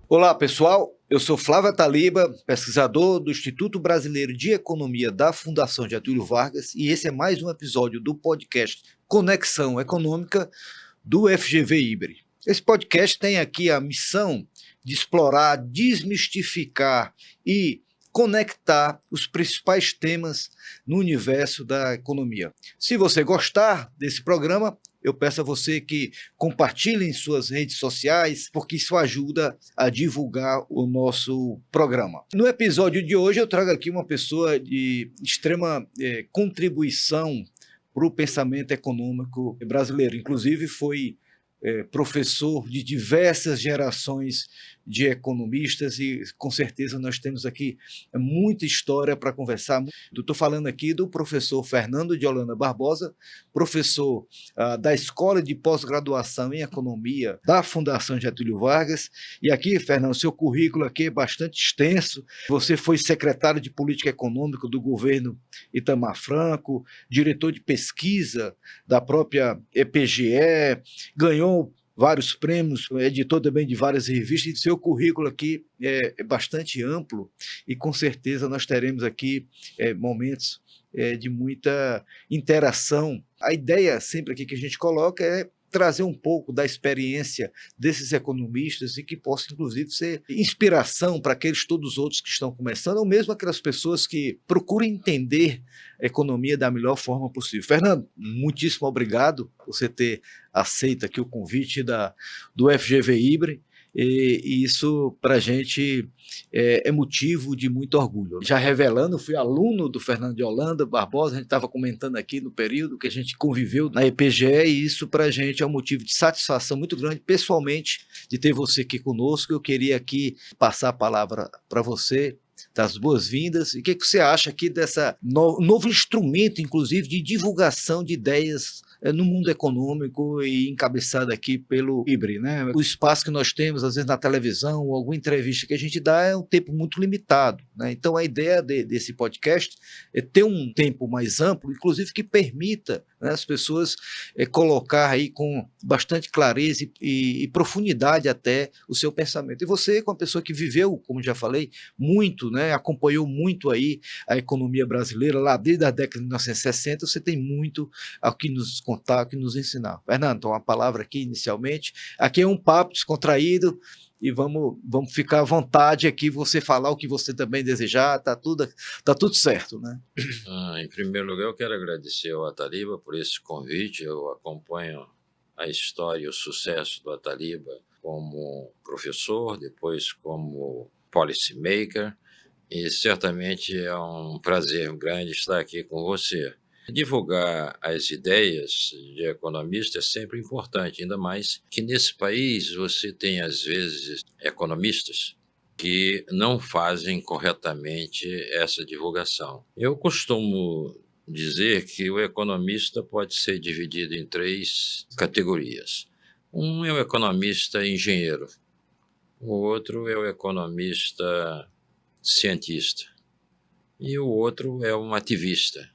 Olá, pessoal. Eu sou Flávio Ataliba, pesquisador do Instituto Brasileiro de Economia da Fundação Getúlio Vargas, e esse é mais um episódio do podcast Conexão Econômica do FGV IBRE. Esse podcast tem aqui a missão de explorar, desmistificar e conectar os principais temas no universo da economia. Se você gostar desse programa, eu peço a você que compartilhe em suas redes sociais, porque isso ajuda a divulgar o nosso programa. No episódio de hoje, eu trago aqui uma pessoa de extrema contribuição para o pensamento econômico brasileiro. Inclusive, foi professor de diversas gerações de economistas e com certeza nós temos aqui muita história para conversar. Eu estou falando aqui do professor Fernando de Holanda Barbosa, professor da Escola de Pós-Graduação em Economia da Fundação Getúlio Vargas. E aqui, Fernando, seu currículo aqui é bastante extenso. Você foi secretário de Política Econômica do governo Itamar Franco, diretor de pesquisa da própria EPGE, ganhou vários prêmios, editor também de várias revistas, e seu currículo aqui é bastante amplo e com certeza nós teremos aqui momentos de muita interação. A ideia sempre aqui que a gente coloca é trazer um pouco da experiência desses economistas e que possa, inclusive, ser inspiração para aqueles todos os outros que estão começando, ou mesmo aquelas pessoas que procuram entender a economia da melhor forma possível. Fernando, muitíssimo obrigado por você ter aceito aqui o convite do FGV IBRE. E isso para a gente é motivo de muito orgulho. Já revelando, fui aluno do Fernando de Holanda Barbosa, a gente estava comentando aqui no período que a gente conviveu na EPGE, e isso para a gente é um motivo de satisfação muito grande, pessoalmente, de ter você aqui conosco. Eu queria aqui passar a palavra para você, das boas-vindas, e o que você acha aqui dessa novo instrumento, inclusive, de divulgação de ideias no mundo econômico e encabeçado aqui pelo IBRE, né? O espaço que nós temos, às vezes, na televisão, ou alguma entrevista que a gente dá, é um tempo muito limitado, né? Então, a ideia desse podcast é ter um tempo mais amplo, inclusive que permita, né, as pessoas colocar aí com bastante clareza e profundidade até o seu pensamento. E você, com uma pessoa que viveu, como já falei, muito, né, acompanhou muito aí a economia brasileira, lá desde a década de 1960, você tem muito ao que nos contar, ao que nos ensinar. Fernando, então a palavra aqui inicialmente. Aqui é um papo descontraído e vamos ficar à vontade aqui, você falar o que você também desejar, tá tudo certo, né? Em primeiro lugar, eu quero agradecer ao Ataliba por esse convite. Eu acompanho a história e o sucesso do Ataliba como professor, depois como policymaker, e certamente é um prazer grande estar aqui com você. Divulgar as ideias de economista é sempre importante, ainda mais que nesse país você tem, às vezes, economistas que não fazem corretamente essa divulgação. Eu costumo dizer que o economista pode ser dividido em 3 categorias. Um é o economista engenheiro, o outro é o economista cientista e o outro é um ativista.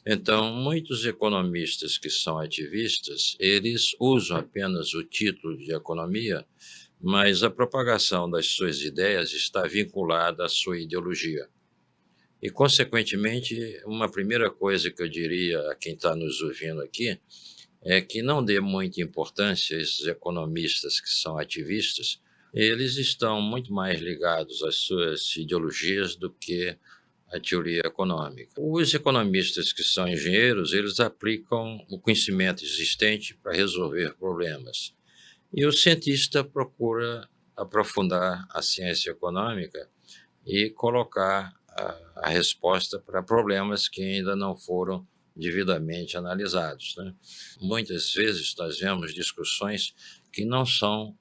Então, muitos economistas que são ativistas, eles usam apenas o título de economia, mas a propagação das suas ideias está vinculada à sua ideologia. E, consequentemente, uma primeira coisa que eu diria a quem está nos ouvindo aqui é que não dê muita importância a esses economistas que são ativistas. Eles estão muito mais ligados às suas ideologias do que a teoria econômica. Os economistas que são engenheiros, eles aplicam o conhecimento existente para resolver problemas. E o cientista procura aprofundar a ciência econômica e colocar a resposta para problemas que ainda não foram devidamente analisados, né? Muitas vezes nós vemos discussões que não são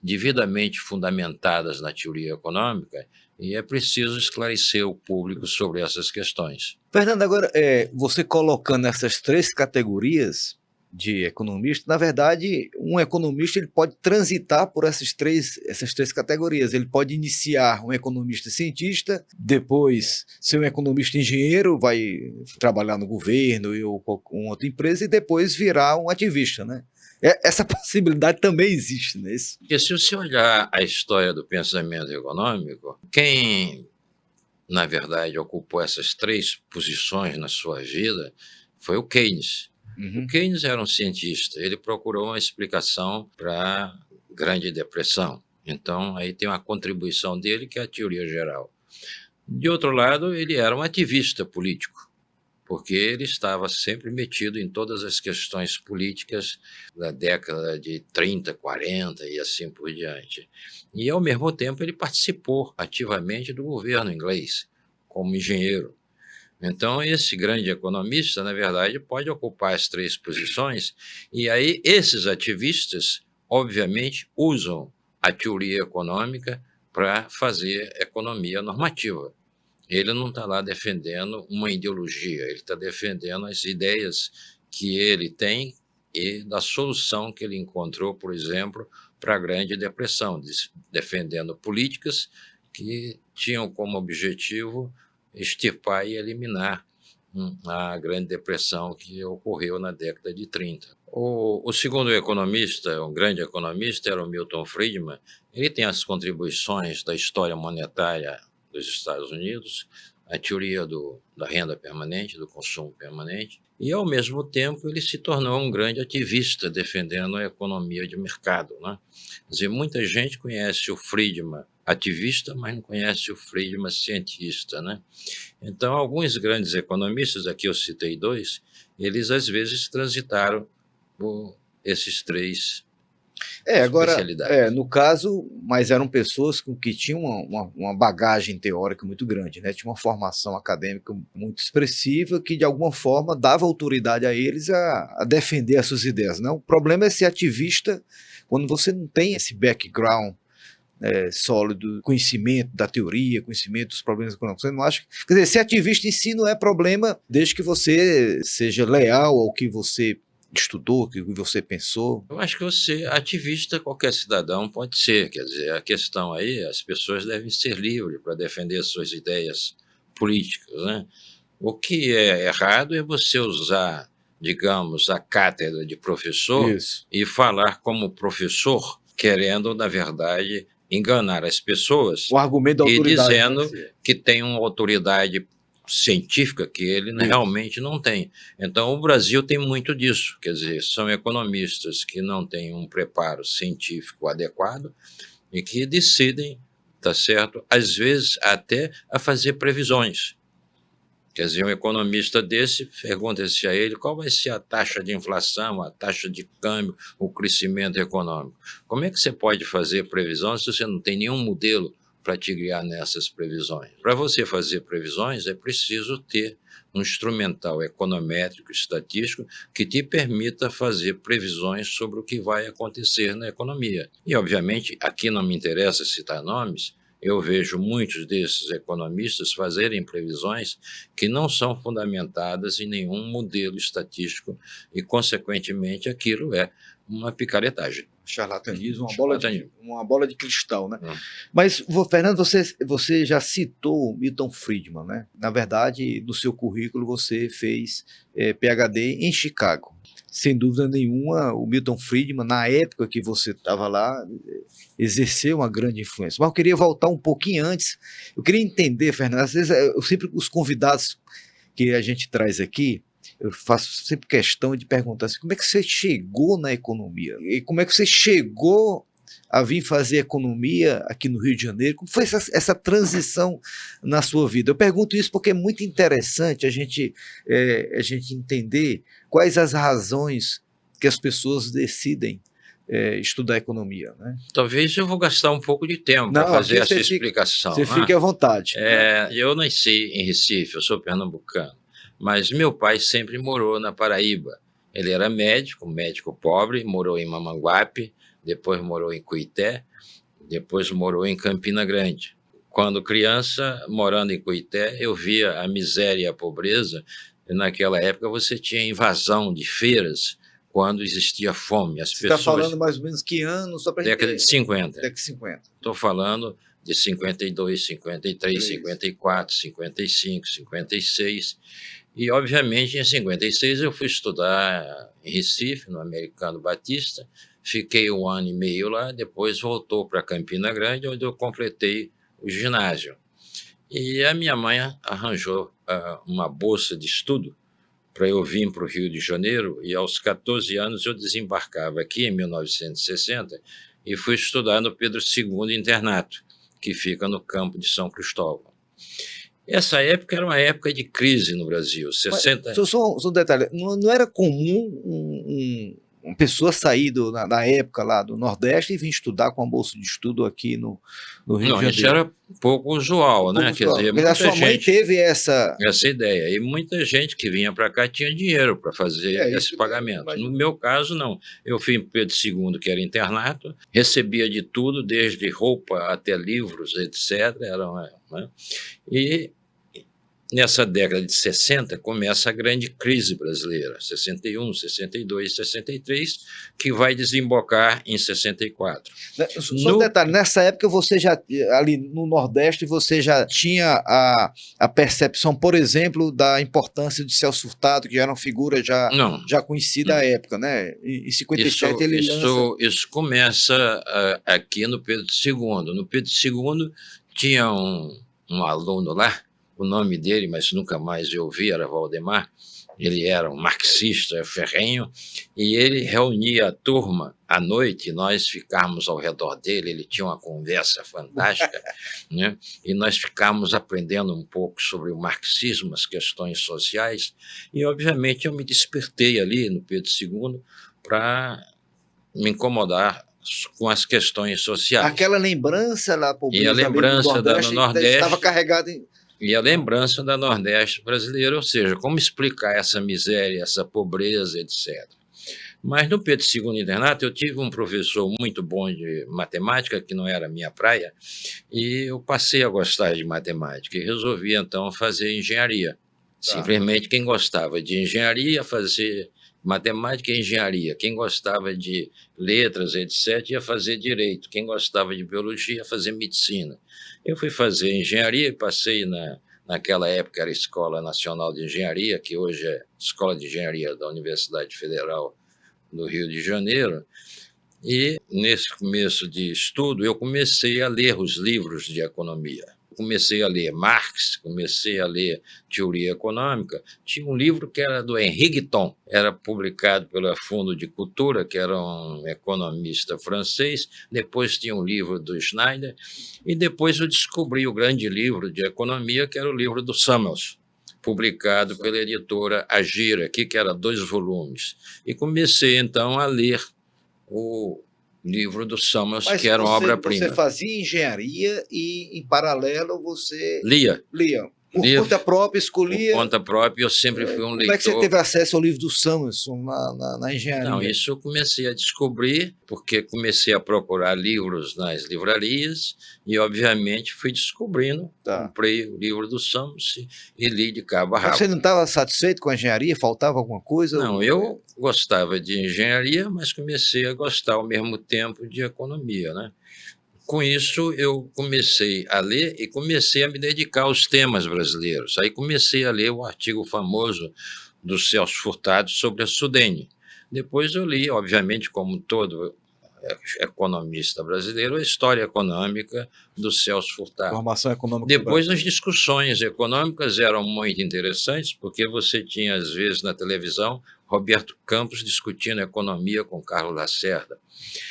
devidamente fundamentadas na teoria econômica, e é preciso esclarecer o público sobre essas questões. Fernando, agora, você colocando essas 3 categorias de economista, na verdade, um economista ele pode transitar por essas três categorias. Ele pode iniciar um economista cientista, depois ser um economista engenheiro, vai trabalhar no governo ou com outra empresa, e depois virar um ativista, né? Essa possibilidade também existe, não é isso? Porque se você olhar a história do pensamento econômico, quem, na verdade, ocupou essas 3 posições na sua vida foi o Keynes. O Keynes era um cientista, ele procurou uma explicação para a Grande Depressão. Então, aí tem uma contribuição dele, que é a teoria geral. De outro lado, ele era um ativista político, porque ele estava sempre metido em todas as questões políticas da década de 30, 40 e assim por diante. E, ao mesmo tempo, ele participou ativamente do governo inglês, como engenheiro. Então, esse grande economista, na verdade, pode ocupar as 3 posições, e aí esses ativistas, obviamente, usam a teoria econômica para fazer economia normativa. Ele não está lá defendendo uma ideologia, ele está defendendo as ideias que ele tem e da solução que ele encontrou, por exemplo, para a Grande Depressão, defendendo políticas que tinham como objetivo extirpar e eliminar a Grande Depressão que ocorreu na década de 30. O segundo economista, um grande economista, era o Milton Friedman. Ele tem as contribuições da história monetária dos Estados Unidos, a teoria da renda permanente, do consumo permanente, e, ao mesmo tempo, ele se tornou um grande ativista defendendo a economia de mercado, né? Quer dizer, muita gente conhece o Friedman ativista, mas não conhece o Friedman cientista, né? Então, alguns grandes economistas, aqui eu citei 2, eles às vezes transitaram por esses 3 Agora, especialidades. no caso, mas eram pessoas que tinham uma bagagem teórica muito grande, né? Tinha uma formação acadêmica muito expressiva que, de alguma forma, dava autoridade a eles a defender as suas ideias. Não? O problema é ser ativista quando você não tem esse background sólido, conhecimento da teoria, conhecimento dos problemas econômicos. Você não acha? Quer dizer, ser ativista em si não é problema, desde que você seja leal ao que você estudou, o que você pensou. Eu acho que você, ativista, qualquer cidadão pode ser. Quer dizer, a questão aí, as pessoas devem ser livres para defender suas ideias políticas, né? O que é errado é você usar, digamos, a cátedra de professor Isso. e falar como professor, querendo, na verdade, enganar as pessoas O argumento da e autoridade, dizendo né? que tem uma autoridade científica que ele realmente não tem. Então, o Brasil tem muito disso, quer dizer, são economistas que não têm um preparo científico adequado e que decidem, tá certo, às vezes até a fazer previsões. Quer dizer, um economista desse, pergunta-se a ele qual vai ser a taxa de inflação, a taxa de câmbio, o crescimento econômico. Como é que você pode fazer previsão se você não tem nenhum modelo para te guiar nessas previsões? Para você fazer previsões, é preciso ter um instrumental econométrico, estatístico, que te permita fazer previsões sobre o que vai acontecer na economia. E, obviamente, aqui não me interessa citar nomes, eu vejo muitos desses economistas fazerem previsões que não são fundamentadas em nenhum modelo estatístico e, consequentemente, aquilo é uma picaretagem. Charlatanismo, Charlatanismo. uma bola de cristal, né? Mas, Fernando, você já citou Milton Friedman, né? Na verdade, no seu currículo você fez PhD em Chicago. Sem dúvida nenhuma, o Milton Friedman, na época que você estava lá, exerceu uma grande influência. Mas eu queria voltar um pouquinho antes. Eu queria entender, Fernando, às vezes os convidados que a gente traz aqui, eu faço sempre questão de perguntar assim, como é que você chegou na economia? E como é que você chegou a vir fazer economia aqui no Rio de Janeiro? Como foi essa transição na sua vida? Eu pergunto isso porque é muito interessante a gente entender quais as razões que as pessoas decidem estudar economia, né? Talvez eu vou gastar um pouco de tempo para fazer essa explicação. Você fique à vontade. Eu nasci em Recife, eu sou pernambucano, mas meu pai sempre morou na Paraíba. Ele era médico pobre, morou em Mamanguape, depois morou em Cuité, depois morou em Campina Grande. Quando criança, morando em Cuité, eu via a miséria e a pobreza. E naquela época você tinha invasão de feiras quando existia fome. As Você está pessoas... falando mais ou menos que ano? Só para década de 50. Década de 50. Estou falando de 52, 53, Isso. 54, 55, 56. E, obviamente, em 56 eu fui estudar em Recife, no Americano Batista. Fiquei 1 ano e meio lá, depois voltou para Campina Grande, onde eu completei o ginásio. E a minha mãe arranjou uma bolsa de estudo para eu vir para o Rio de Janeiro, e aos 14 anos eu desembarcava aqui, em 1960, e fui estudar no Pedro II Internato, que fica no campo de São Cristóvão. Essa época era uma época de crise no Brasil. 60... Mas, só um detalhe, não era comum uma pessoa sair na época lá do Nordeste e vir estudar com a bolsa de estudo aqui no Rio de Janeiro? Isso era pouco usual, né? Quer dizer, a sua mãe teve essa ideia, e muita gente que vinha para cá tinha dinheiro para fazer esse pagamento. No meu caso, não. Eu fui em Pedro II, que era internato, recebia de tudo, desde roupa até livros, etc. Né? E nessa década de 60 começa a grande crise brasileira, 61, 62, 63, que vai desembocar em 64. Só um detalhe, nessa época você já, ali no Nordeste, você já tinha a percepção, por exemplo, da importância de Celso Furtado, que já era uma figura já conhecida à época, né? Em 57 ele lança... Isso começa aqui no Pedro II. No Pedro II tinha um aluno lá, o nome dele, mas nunca mais eu vi, era Valdemar. Ele era um marxista ferrenho, e ele reunia a turma à noite, nós ficávamos ao redor dele, ele tinha uma conversa fantástica, né? E nós ficávamos aprendendo um pouco sobre o marxismo, as questões sociais, e obviamente eu me despertei ali no Pedro II para me incomodar com as questões sociais. Aquela lembrança lá, e a lembrança do Nordeste estava carregada em... E a lembrança da Nordeste brasileira, ou seja, como explicar essa miséria, essa pobreza, etc. Mas no Pedro II Internato eu tive um professor muito bom de matemática, que não era a minha praia, e eu passei a gostar de matemática e resolvi então fazer engenharia. Simplesmente quem gostava de engenharia fazer matemática e engenharia, quem gostava de letras, etc., ia fazer direito, quem gostava de biologia ia fazer medicina. Eu fui fazer engenharia e passei naquela época era a Escola Nacional de Engenharia, que hoje é Escola de Engenharia da Universidade Federal do Rio de Janeiro, e nesse começo de estudo eu comecei a ler os livros de economia. Comecei a ler Marx, comecei a ler Teoria Econômica. Tinha um livro que era do Henri Guiton, era publicado pela Fundo de Cultura, que era um economista francês. Depois tinha um livro do Schneider, e depois eu descobri o grande livro de economia, que era o livro do Samuels, publicado pela editora Agira, que era 2 volumes. E comecei, então, a ler o livro do Samuels, que era uma obra-prima. Você fazia engenharia e, em paralelo, você... Lia. Por conta própria, escolhia... Por conta própria, eu sempre fui um leitor... Como é que você teve acesso ao livro do Samuelson na engenharia? Não, isso eu comecei a descobrir, porque comecei a procurar livros nas livrarias e, obviamente, fui descobrindo. Comprei o livro do Samuelson e li de cabo a rabo. Você não estava satisfeito com a engenharia? Faltava alguma coisa? Não, eu gostava de engenharia, mas comecei a gostar, ao mesmo tempo, de economia, né? Com isso, eu comecei a ler e comecei a me dedicar aos temas brasileiros. Aí comecei a ler o artigo famoso do Celso Furtado sobre a Sudene. Depois eu li, obviamente, como todo economista brasileiro, a história econômica do Celso Furtado. Formação econômica. Depois as discussões econômicas eram muito interessantes, porque você tinha, às vezes, na televisão, Roberto Campos discutindo economia com Carlos Lacerda.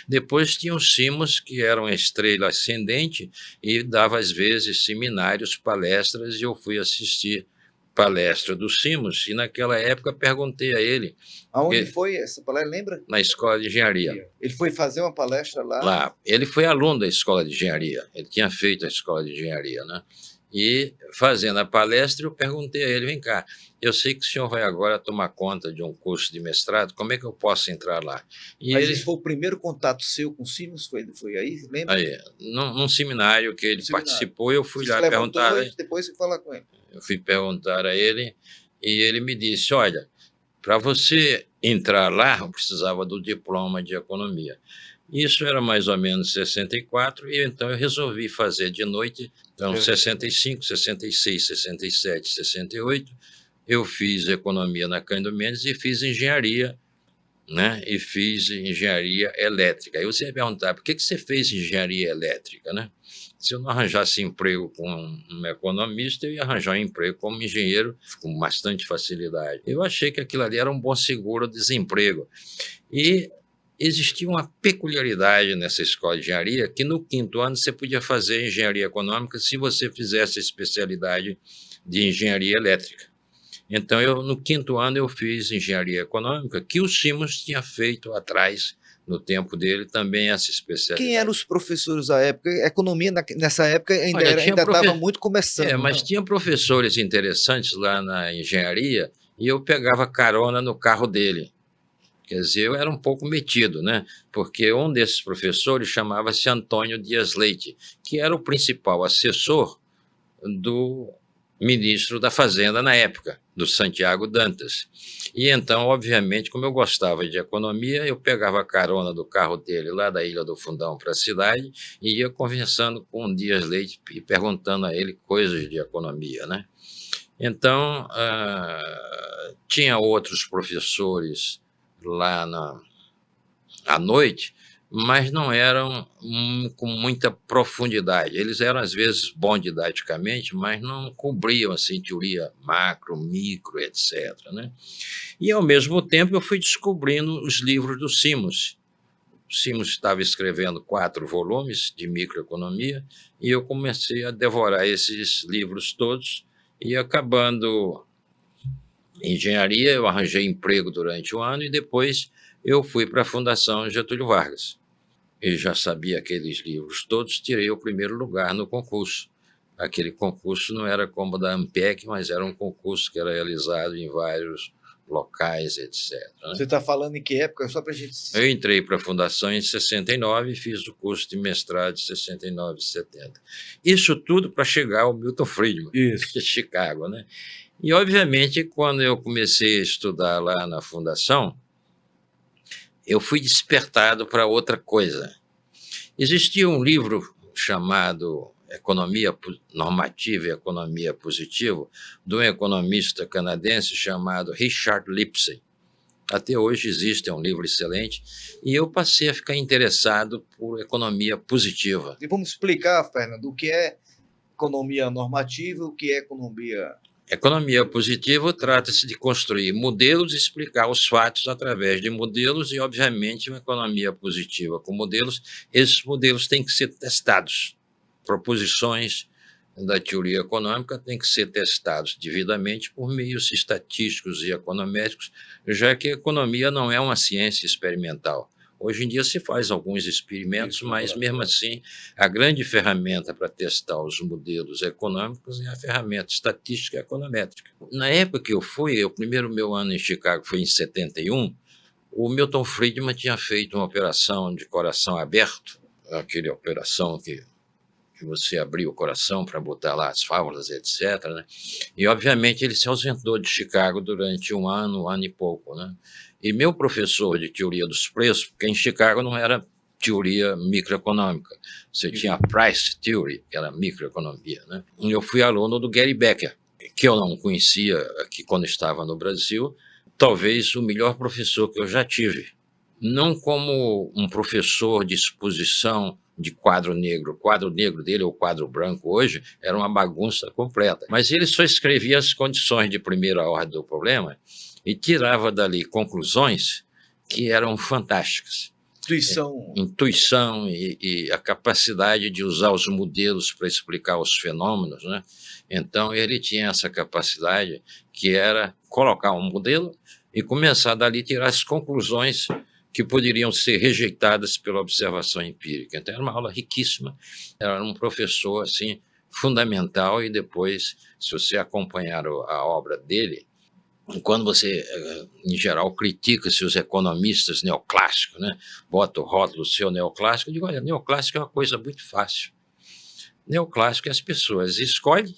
Depois tinha o Simons, que era uma estrela ascendente e dava, às vezes, seminários, palestras, e eu fui assistir palestra do Simons, e naquela época perguntei a ele... Aonde foi essa palestra, lembra? Na Escola de Engenharia. Ele foi fazer uma palestra lá? Lá. Ele foi aluno da Escola de Engenharia, ele tinha feito a Escola de Engenharia, né? E, fazendo a palestra, eu perguntei a ele, vem cá, eu sei que o senhor vai agora tomar conta de um curso de mestrado, como é que eu posso entrar lá? E mas esse foi o primeiro contato seu com o Simons? Foi aí, lembra? Aí, num seminário que ele participou, eu fui lá perguntar... Depois você falar com ele. Eu fui perguntar a ele, e ele me disse, olha, Para você entrar lá, eu precisava do diploma de economia. Isso era mais ou menos 64, e então eu resolvi fazer de noite. Então, 65, 66, 67, 68, eu fiz economia na Cândido Mendes e fiz engenharia, né? E fiz engenharia elétrica. Aí você vai perguntar, por que você fez engenharia elétrica, né? Se eu não arranjasse emprego com um economista, eu ia arranjar um emprego como engenheiro com bastante facilidade. Eu achei que aquilo ali era um bom seguro-desemprego. E existia uma peculiaridade nessa escola de engenharia, que no 5º ano você podia fazer engenharia econômica se você fizesse a especialidade de engenharia elétrica. Então, no 5º ano eu fiz engenharia econômica, que o Simons tinha feito atrás, no tempo dele, também essa especialidade. Quem eram os professores da época? A economia nessa época ainda Olha, estava muito começando. Mas tinha professores interessantes lá na engenharia, e eu pegava carona no carro dele. Quer dizer, eu era um pouco metido, né? Porque um desses professores chamava-se Antônio Dias Leite, que era o principal assessor do ministro da Fazenda na época, do Santiago Dantas. E então, obviamente, como eu gostava de economia, eu pegava a carona do carro dele lá da Ilha do Fundão para a cidade e ia conversando com o Dias Leite e perguntando a ele coisas de economia, né? Então, tinha outros professores lá à noite, mas não eram com muita profundidade. Eles eram, às vezes, bons didaticamente, mas não cobriam assim, teoria macro, micro, etc., né? E, ao mesmo tempo, eu fui descobrindo os livros do Simons. O Simons estava escrevendo 4 volumes de microeconomia, e eu comecei a devorar esses livros todos, e acabando engenharia, eu arranjei emprego durante um ano, e depois eu fui para a Fundação Getúlio Vargas. E já sabia aqueles livros todos, tirei o primeiro lugar no concurso. Aquele concurso não era como o da ANPEC, mas era um concurso que era realizado em vários locais, etc., né? Você está falando em que época? Só para a gente... Eu entrei para a Fundação em 69 e fiz o curso de mestrado de 69 e 70. Isso tudo para chegar ao Milton Friedman, de Chicago, né? E, obviamente, quando eu comecei a estudar lá na Fundação, eu fui despertado para outra coisa. Existia um livro chamado Economia Normativa e Economia Positiva, de um economista canadense chamado Richard Lipsey. Até hoje existe, é um livro excelente, e eu passei a ficar interessado por economia positiva. E vamos explicar, Fernando, o que é economia normativa, o que é economia... Economia positiva trata-se de construir modelos e explicar os fatos através de modelos, e, obviamente, uma economia positiva com modelos, esses modelos têm que ser testados. Proposições da teoria econômica têm que ser testados devidamente por meios estatísticos e econométricos, já que a economia não é uma ciência experimental. Hoje em dia se faz alguns experimentos, mas, mesmo assim, a grande ferramenta para testar os modelos econômicos é a ferramenta estatística e econométrica. Na época que eu fui, o primeiro meu ano em Chicago foi em 71, o Milton Friedman tinha feito uma operação de coração aberto, aquela operação que você abria o coração para botar lá as válvulas, etc., né? E, obviamente, ele se ausentou de Chicago durante um ano e pouco, né? E meu professor de teoria dos preços, porque em Chicago não era teoria microeconômica, você tinha a price theory, que era microeconomia, né? E eu fui aluno do Gary Becker, que eu não conhecia aqui quando estava no Brasil, talvez o melhor professor que eu já tive. Não como um professor de exposição de quadro negro. O quadro negro dele, ou quadro branco hoje, era uma bagunça completa. Mas ele só escrevia as condições de primeira ordem do problema e tirava dali conclusões que eram fantásticas. Intuição e a capacidade de usar os modelos para explicar os fenômenos, né? Então, ele tinha essa capacidade, que era colocar um modelo e começar dali a tirar as conclusões que poderiam ser rejeitadas pela observação empírica. Então, era uma aula riquíssima, era um professor assim, fundamental, e depois, se você acompanhar a obra dele, quando você, em geral, critica-se os economistas neoclássicos, né? Bota o rótulo seu neoclássico, eu digo, olha, neoclássico é uma coisa muito fácil. Neoclássico é as pessoas escolhem,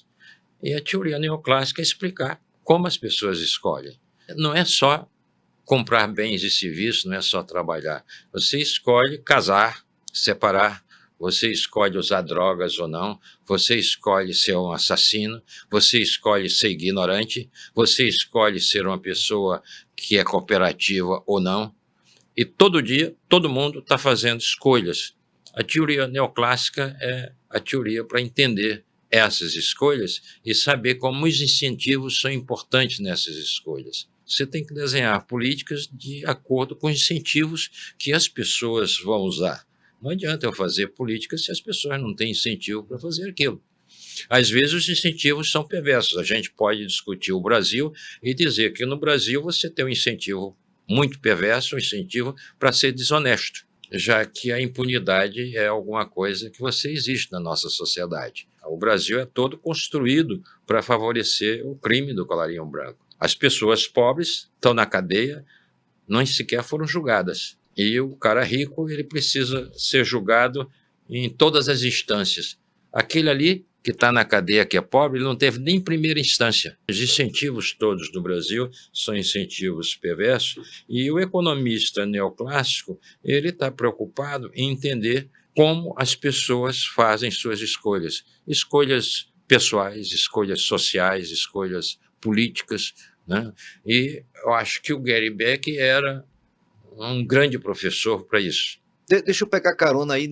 e a teoria neoclássica é explicar como as pessoas escolhem. não é só comprar bens e serviços, não é só trabalhar. Você escolhe casar, separar, você escolhe usar drogas ou não, você escolhe ser um assassino, você escolhe ser ignorante, você escolhe ser uma pessoa que é cooperativa ou não. E todo dia, todo mundo está fazendo escolhas. A teoria neoclássica é a teoria para entender essas escolhas e saber como os incentivos são importantes nessas escolhas. Você tem que desenhar políticas de acordo com os incentivos que as pessoas vão usar. Não adianta eu fazer políticas se as pessoas não têm incentivo para fazer aquilo. Às vezes os incentivos são perversos. A gente pode discutir o Brasil e dizer que no Brasil você tem um incentivo muito perverso, um incentivo para ser desonesto, já que a impunidade é alguma coisa que você existe na nossa sociedade. O Brasil é todo construído para favorecer o crime do colarinho branco. As pessoas pobres estão na cadeia, nem sequer foram julgadas. E o cara rico, ele precisa ser julgado em todas as instâncias. Aquele ali que está na cadeia, que é pobre, ele não teve nem primeira instância. Os incentivos todos no Brasil são incentivos perversos e o economista neoclássico, ele está preocupado em entender como as pessoas fazem suas escolhas. Escolhas pessoais, escolhas sociais, escolhas políticas, né? E eu acho que o Gary Beck era um grande professor para isso. Deixa eu pegar carona aí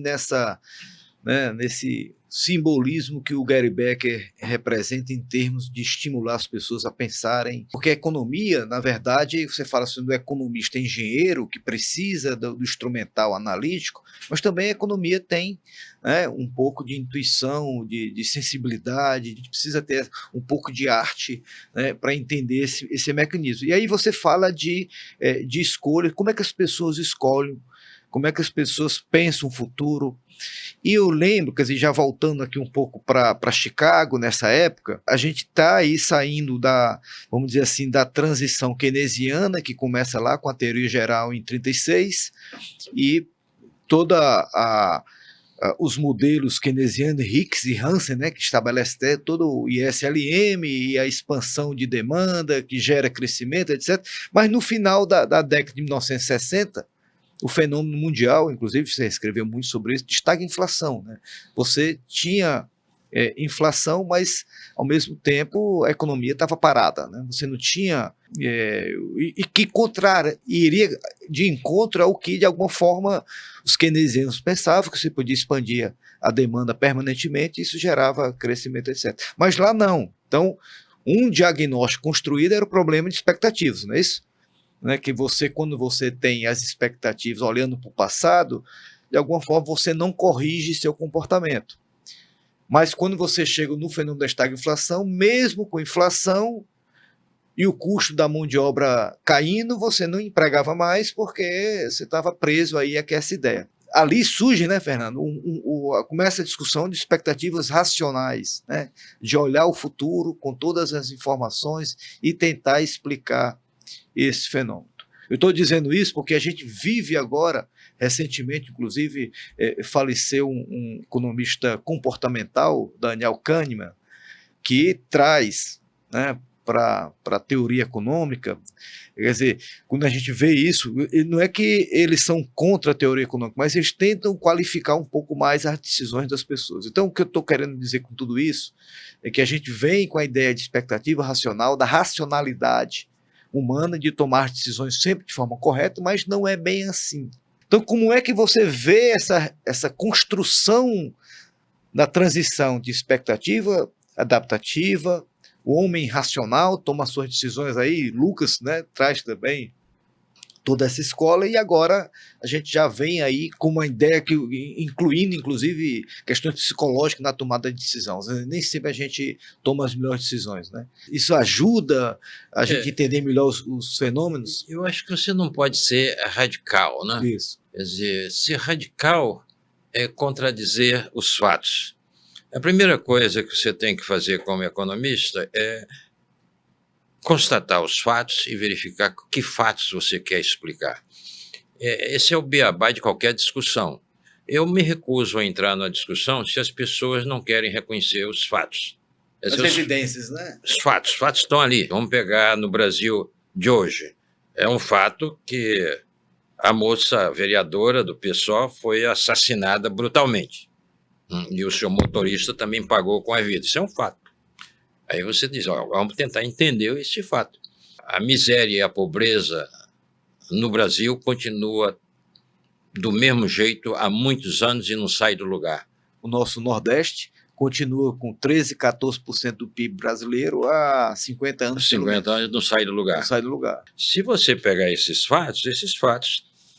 nesse simbolismo que o Gary Becker representa em termos de estimular as pessoas a pensarem, porque a economia, na verdade, você fala assim do economista engenheiro que precisa do instrumental analítico, mas também a economia tem, né, um pouco de intuição, de sensibilidade, a gente precisa ter um pouco de arte, né, para entender esse mecanismo. E aí você fala de escolha, como é que as pessoas escolhem, como é que as pessoas pensam o futuro. E eu lembro, quer dizer, já voltando aqui um pouco para Chicago, nessa época, a gente está aí saindo vamos dizer assim, da transição keynesiana, que começa lá com a teoria geral em 36, e os modelos keynesianos, Hicks e Hansen, né, que estabelece todo o ISLM e a expansão de demanda, que gera crescimento, etc. Mas no final da década de 1960, o fenômeno mundial, inclusive você escreveu muito sobre isso, de estagflação, né? Você tinha inflação, mas ao mesmo tempo a economia estava parada, né? Você não tinha e que iria de encontro ao que de alguma forma os keynesianos pensavam, que você podia expandir a demanda permanentemente, e isso gerava crescimento, etc. Mas lá não. Então, um diagnóstico construído era o problema de expectativas, não é isso? Né, que quando você tem as expectativas olhando para o passado, de alguma forma você não corrige seu comportamento. Mas quando você chega no fenômeno da estagflação, mesmo com inflação e o custo da mão de obra caindo, você não empregava mais porque você estava preso aí a essa ideia. Ali surge, né, Fernando, começa a discussão de expectativas racionais, né, de olhar o futuro com todas as informações e tentar explicar esse fenômeno. Eu estou dizendo isso porque a gente vive agora, recentemente, inclusive, faleceu um economista comportamental, Daniel Kahneman, que traz, né, para a teoria econômica, quer dizer, quando a gente vê isso, não é que eles são contra a teoria econômica, mas eles tentam qualificar um pouco mais as decisões das pessoas. Então, o que eu estou querendo dizer com tudo isso é que a gente vem com a ideia de expectativa racional, da racionalidade humana de tomar decisões sempre de forma correta, mas não é bem assim. Então, como é que você vê essa construção da transição de expectativa adaptativa, o homem racional toma suas decisões aí, Lucas, né, traz também toda essa escola, e agora a gente já vem aí com uma ideia que, incluindo inclusive questões psicológicas na tomada de decisão. Nem sempre a gente toma as melhores decisões, né? Isso ajuda a gente entender melhor os fenômenos? Eu acho que você não pode ser radical, né? Isso. Quer dizer, ser radical é contradizer os fatos. A primeira coisa que você tem que fazer como economista é constatar os fatos e verificar que fatos você quer explicar. Esse é o beabá de qualquer discussão. Eu me recuso a entrar na discussão se as pessoas não querem reconhecer os fatos. As evidências, né? Os fatos estão ali. Vamos pegar no Brasil de hoje. É um fato que a moça vereadora do PSOL foi assassinada brutalmente. E o seu motorista também pagou com a vida. Isso é um fato. Aí você diz, ó, vamos tentar entender esse fato. A miséria e a pobreza no Brasil continua do mesmo jeito há muitos anos e não sai do lugar. O nosso Nordeste continua com 13, 14% do PIB brasileiro há 50 anos. 50 anos não sai do lugar. Não sai do lugar. Se você pegar esses fatos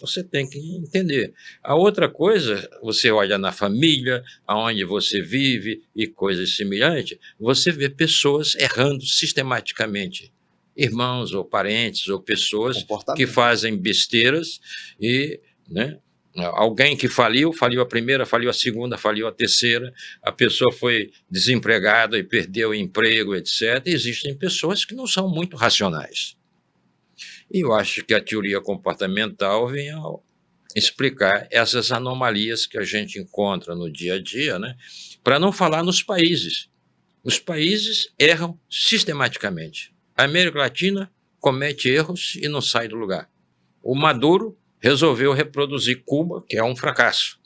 você tem que entender. A outra coisa, você olha na família, aonde você vive e coisas semelhantes, você vê pessoas errando sistematicamente. Irmãos ou parentes ou pessoas que fazem besteiras e, né, alguém que faliu a primeira, faliu a segunda, faliu a terceira, a pessoa foi desempregada e perdeu o emprego, etc. Existem pessoas que não são muito racionais. E eu acho que a teoria comportamental vem a explicar essas anomalias que a gente encontra no dia a dia, né? Para não falar nos países. Os países erram sistematicamente. A América Latina comete erros e não sai do lugar. O Maduro resolveu reproduzir Cuba, que é um fracasso.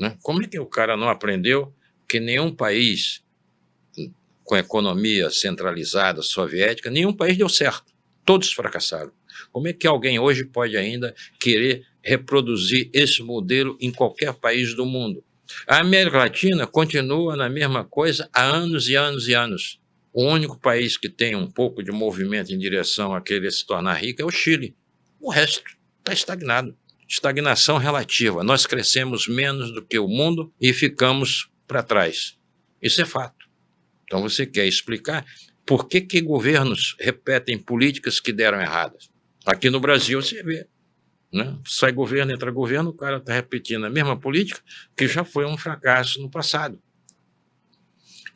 Né? Como é que o cara não aprendeu que nenhum país com economia centralizada, soviética, nenhum país deu certo? Todos fracassaram. Como é que alguém hoje pode ainda querer reproduzir esse modelo em qualquer país do mundo? A América Latina continua na mesma coisa há anos e anos e anos. O único país que tem um pouco de movimento em direção a querer se tornar rico é o Chile. O resto está estagnado. Estagnação relativa. Nós crescemos menos do que o mundo e ficamos para trás. Isso é fato. Então você quer explicar por que governos repetem políticas que deram erradas? Aqui no Brasil você vê, né? Sai governo, entra governo, o cara está repetindo a mesma política que já foi um fracasso no passado.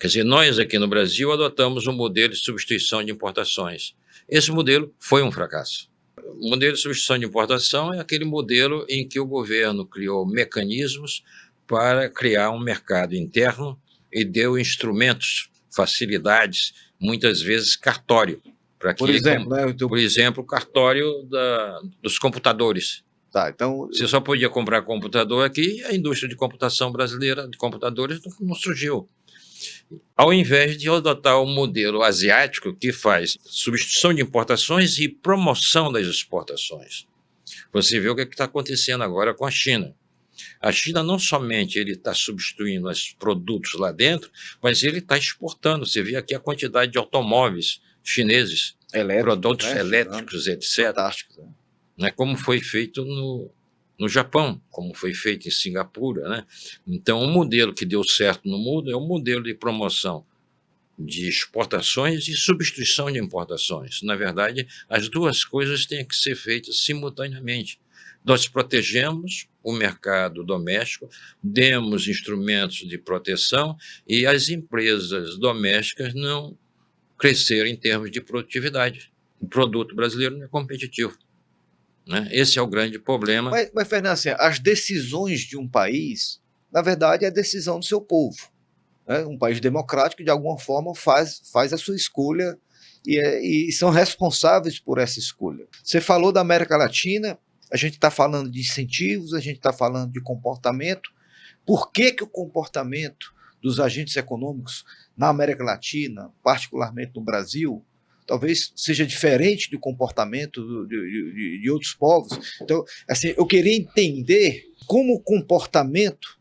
Quer dizer, nós aqui no Brasil adotamos um modelo de substituição de importações. Esse modelo foi um fracasso. O modelo de substituição de importação é aquele modelo em que o governo criou mecanismos para criar um mercado interno e deu instrumentos, facilidades, muitas vezes cartório. Por exemplo, né, por exemplo, o cartório dos computadores. Tá, então... Você só podia comprar computador aqui e a indústria de computação brasileira de computadores não surgiu. Ao invés de adotar o modelo asiático que faz substituição de importações e promoção das exportações. Você vê o que está acontecendo agora com a China. A China não somente ele está substituindo os produtos lá dentro, mas ele está exportando. Você vê aqui a quantidade de automóveis chineses, produtos elétricos, etc. Fantásticos, né? Como foi feito no Japão, como foi feito em Singapura. Né? Então, o modelo que deu certo no mundo é o modelo de promoção de exportações e substituição de importações. Na verdade, as duas coisas têm que ser feitas simultaneamente. Nós protegemos o mercado doméstico, demos instrumentos de proteção e as empresas domésticas não cresceram em termos de produtividade. O produto brasileiro não é competitivo. Né? Esse é o grande problema. Mas Fernando, assim, as decisões de um país, na verdade, é a decisão do seu povo. Né? Um país democrático, de alguma forma, faz a sua escolha e são responsáveis por essa escolha. Você falou da América Latina, a gente está falando de incentivos, a gente está falando de comportamento. Por que o comportamento dos agentes econômicos na América Latina, particularmente no Brasil, talvez seja diferente do comportamento de outros povos? Então, assim, eu queria entender como o comportamento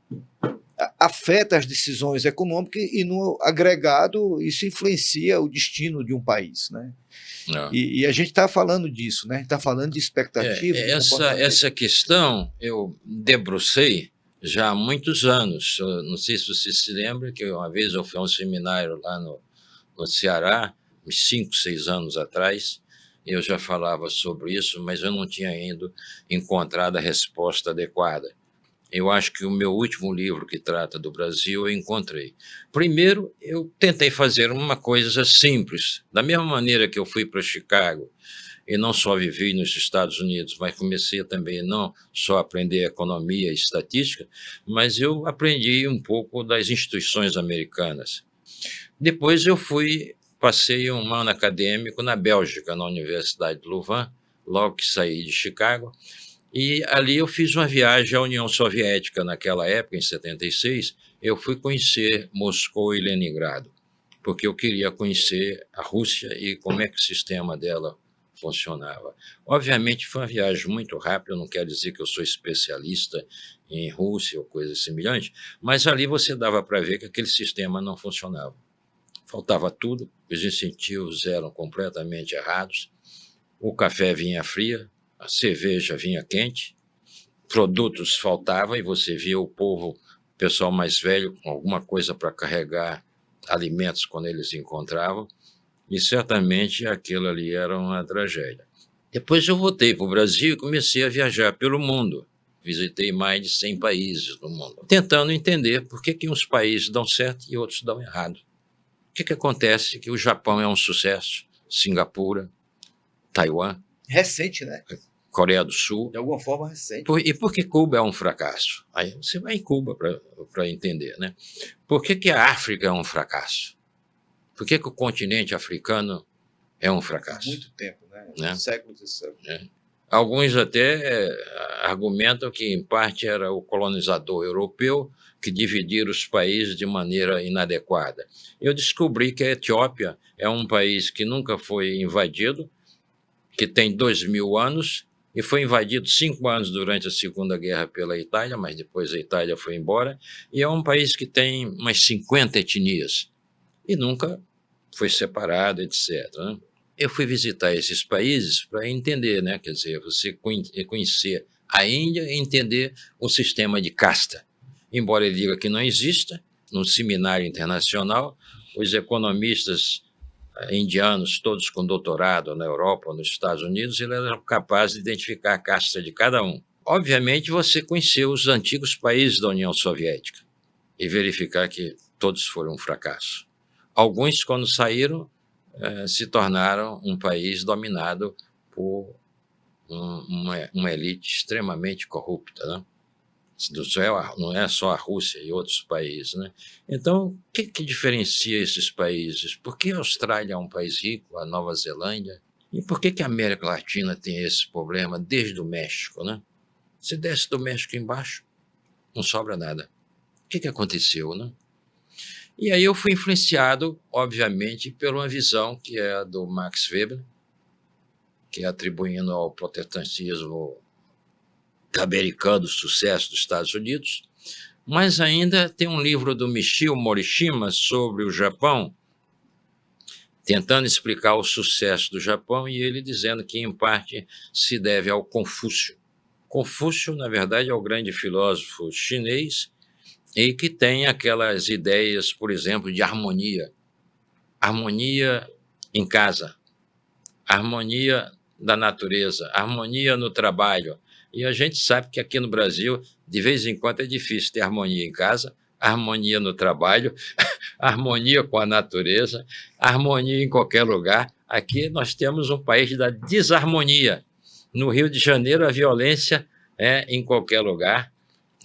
afeta as decisões econômicas e, no agregado, isso influencia o destino de um país, né? E a gente está falando disso, né? Está falando de expectativa. Essa questão eu debrucei já há muitos anos. Eu não sei se você se lembra que uma vez eu fui a um seminário lá no Ceará, uns 5, 6 anos atrás. Eu já falava sobre isso, mas eu não tinha ainda encontrado a resposta adequada. Eu acho que o meu último livro que trata do Brasil eu encontrei. Primeiro, eu tentei fazer uma coisa simples. Da mesma maneira que eu fui para Chicago e não só vivi nos Estados Unidos, mas comecei também não só a aprender economia e estatística, mas eu aprendi um pouco das instituições americanas. Depois eu fui passei um ano acadêmico na Bélgica, na Universidade de Louvain, logo que saí de Chicago, e ali eu fiz uma viagem à União Soviética. Naquela época, em 76, eu fui conhecer Moscou e Leningrado, porque eu queria conhecer a Rússia e como é que o sistema dela funcionava. Obviamente foi uma viagem muito rápida, não quero dizer que eu sou especialista em Rússia ou coisa semelhante, mas ali você dava para ver que aquele sistema não funcionava. Faltava tudo, os incentivos eram completamente errados, o café vinha fria, a cerveja vinha quente, produtos faltavam e você via o povo, o pessoal mais velho, com alguma coisa para carregar alimentos quando eles encontravam, e certamente aquilo ali era uma tragédia. Depois eu voltei para o Brasil e comecei a viajar pelo mundo. Visitei mais de 100 países no mundo, tentando entender por que uns países dão certo e outros dão errado. O que acontece? Que o Japão é um sucesso, Singapura, Taiwan, Recente, né? Coreia do Sul. De alguma forma recente. E por que Cuba é um fracasso? Aí você vai em Cuba para entender, né? Por que a África é um fracasso? Por que o continente africano é um fracasso? Muito tempo, né? Séculos e séculos. Alguns até argumentam que, em parte, era o colonizador europeu que dividiram os países de maneira inadequada. Eu descobri que a Etiópia é um país que nunca foi invadido, que tem 2.000 anos, e foi invadido 5 anos durante a Segunda Guerra pela Itália, mas depois a Itália foi embora, e é um país que tem umas 50 etnias, e nunca foi separado, etc., né? Eu fui visitar esses países para entender, né? Quer dizer, você conhecer a Índia e entender o sistema de casta. Embora ele diga que não exista, num seminário internacional, os economistas indianos, todos com doutorado na Europa ou nos Estados Unidos, eles eram capazes de identificar a casta de cada um. Obviamente, você conheceu os antigos países da União Soviética e verificar que todos foram um fracasso. Alguns, quando saíram, se tornaram um país dominado por uma elite extremamente corrupta, né? Não é só a Rússia e outros países, né? Então, o que diferencia esses países? Por que a Austrália é um país rico, a Nova Zelândia? E por que a América Latina tem esse problema desde o México, né? Se desce do México embaixo, não sobra nada. O que aconteceu, né? E aí eu fui influenciado, obviamente, por uma visão que é a do Max Weber, que atribuindo ao protestantismo americano o sucesso dos Estados Unidos, mas ainda tem um livro do Michio Morishima sobre o Japão, tentando explicar o sucesso do Japão, e ele dizendo que, em parte, se deve ao Confúcio. Confúcio, na verdade, é o grande filósofo chinês, e que tem aquelas ideias, por exemplo, de harmonia. Harmonia em casa, harmonia da natureza, harmonia no trabalho. E a gente sabe que aqui no Brasil, de vez em quando, é difícil ter harmonia em casa, harmonia no trabalho, harmonia com a natureza, harmonia em qualquer lugar. Aqui nós temos um país da desarmonia. No Rio de Janeiro, a violência é em qualquer lugar.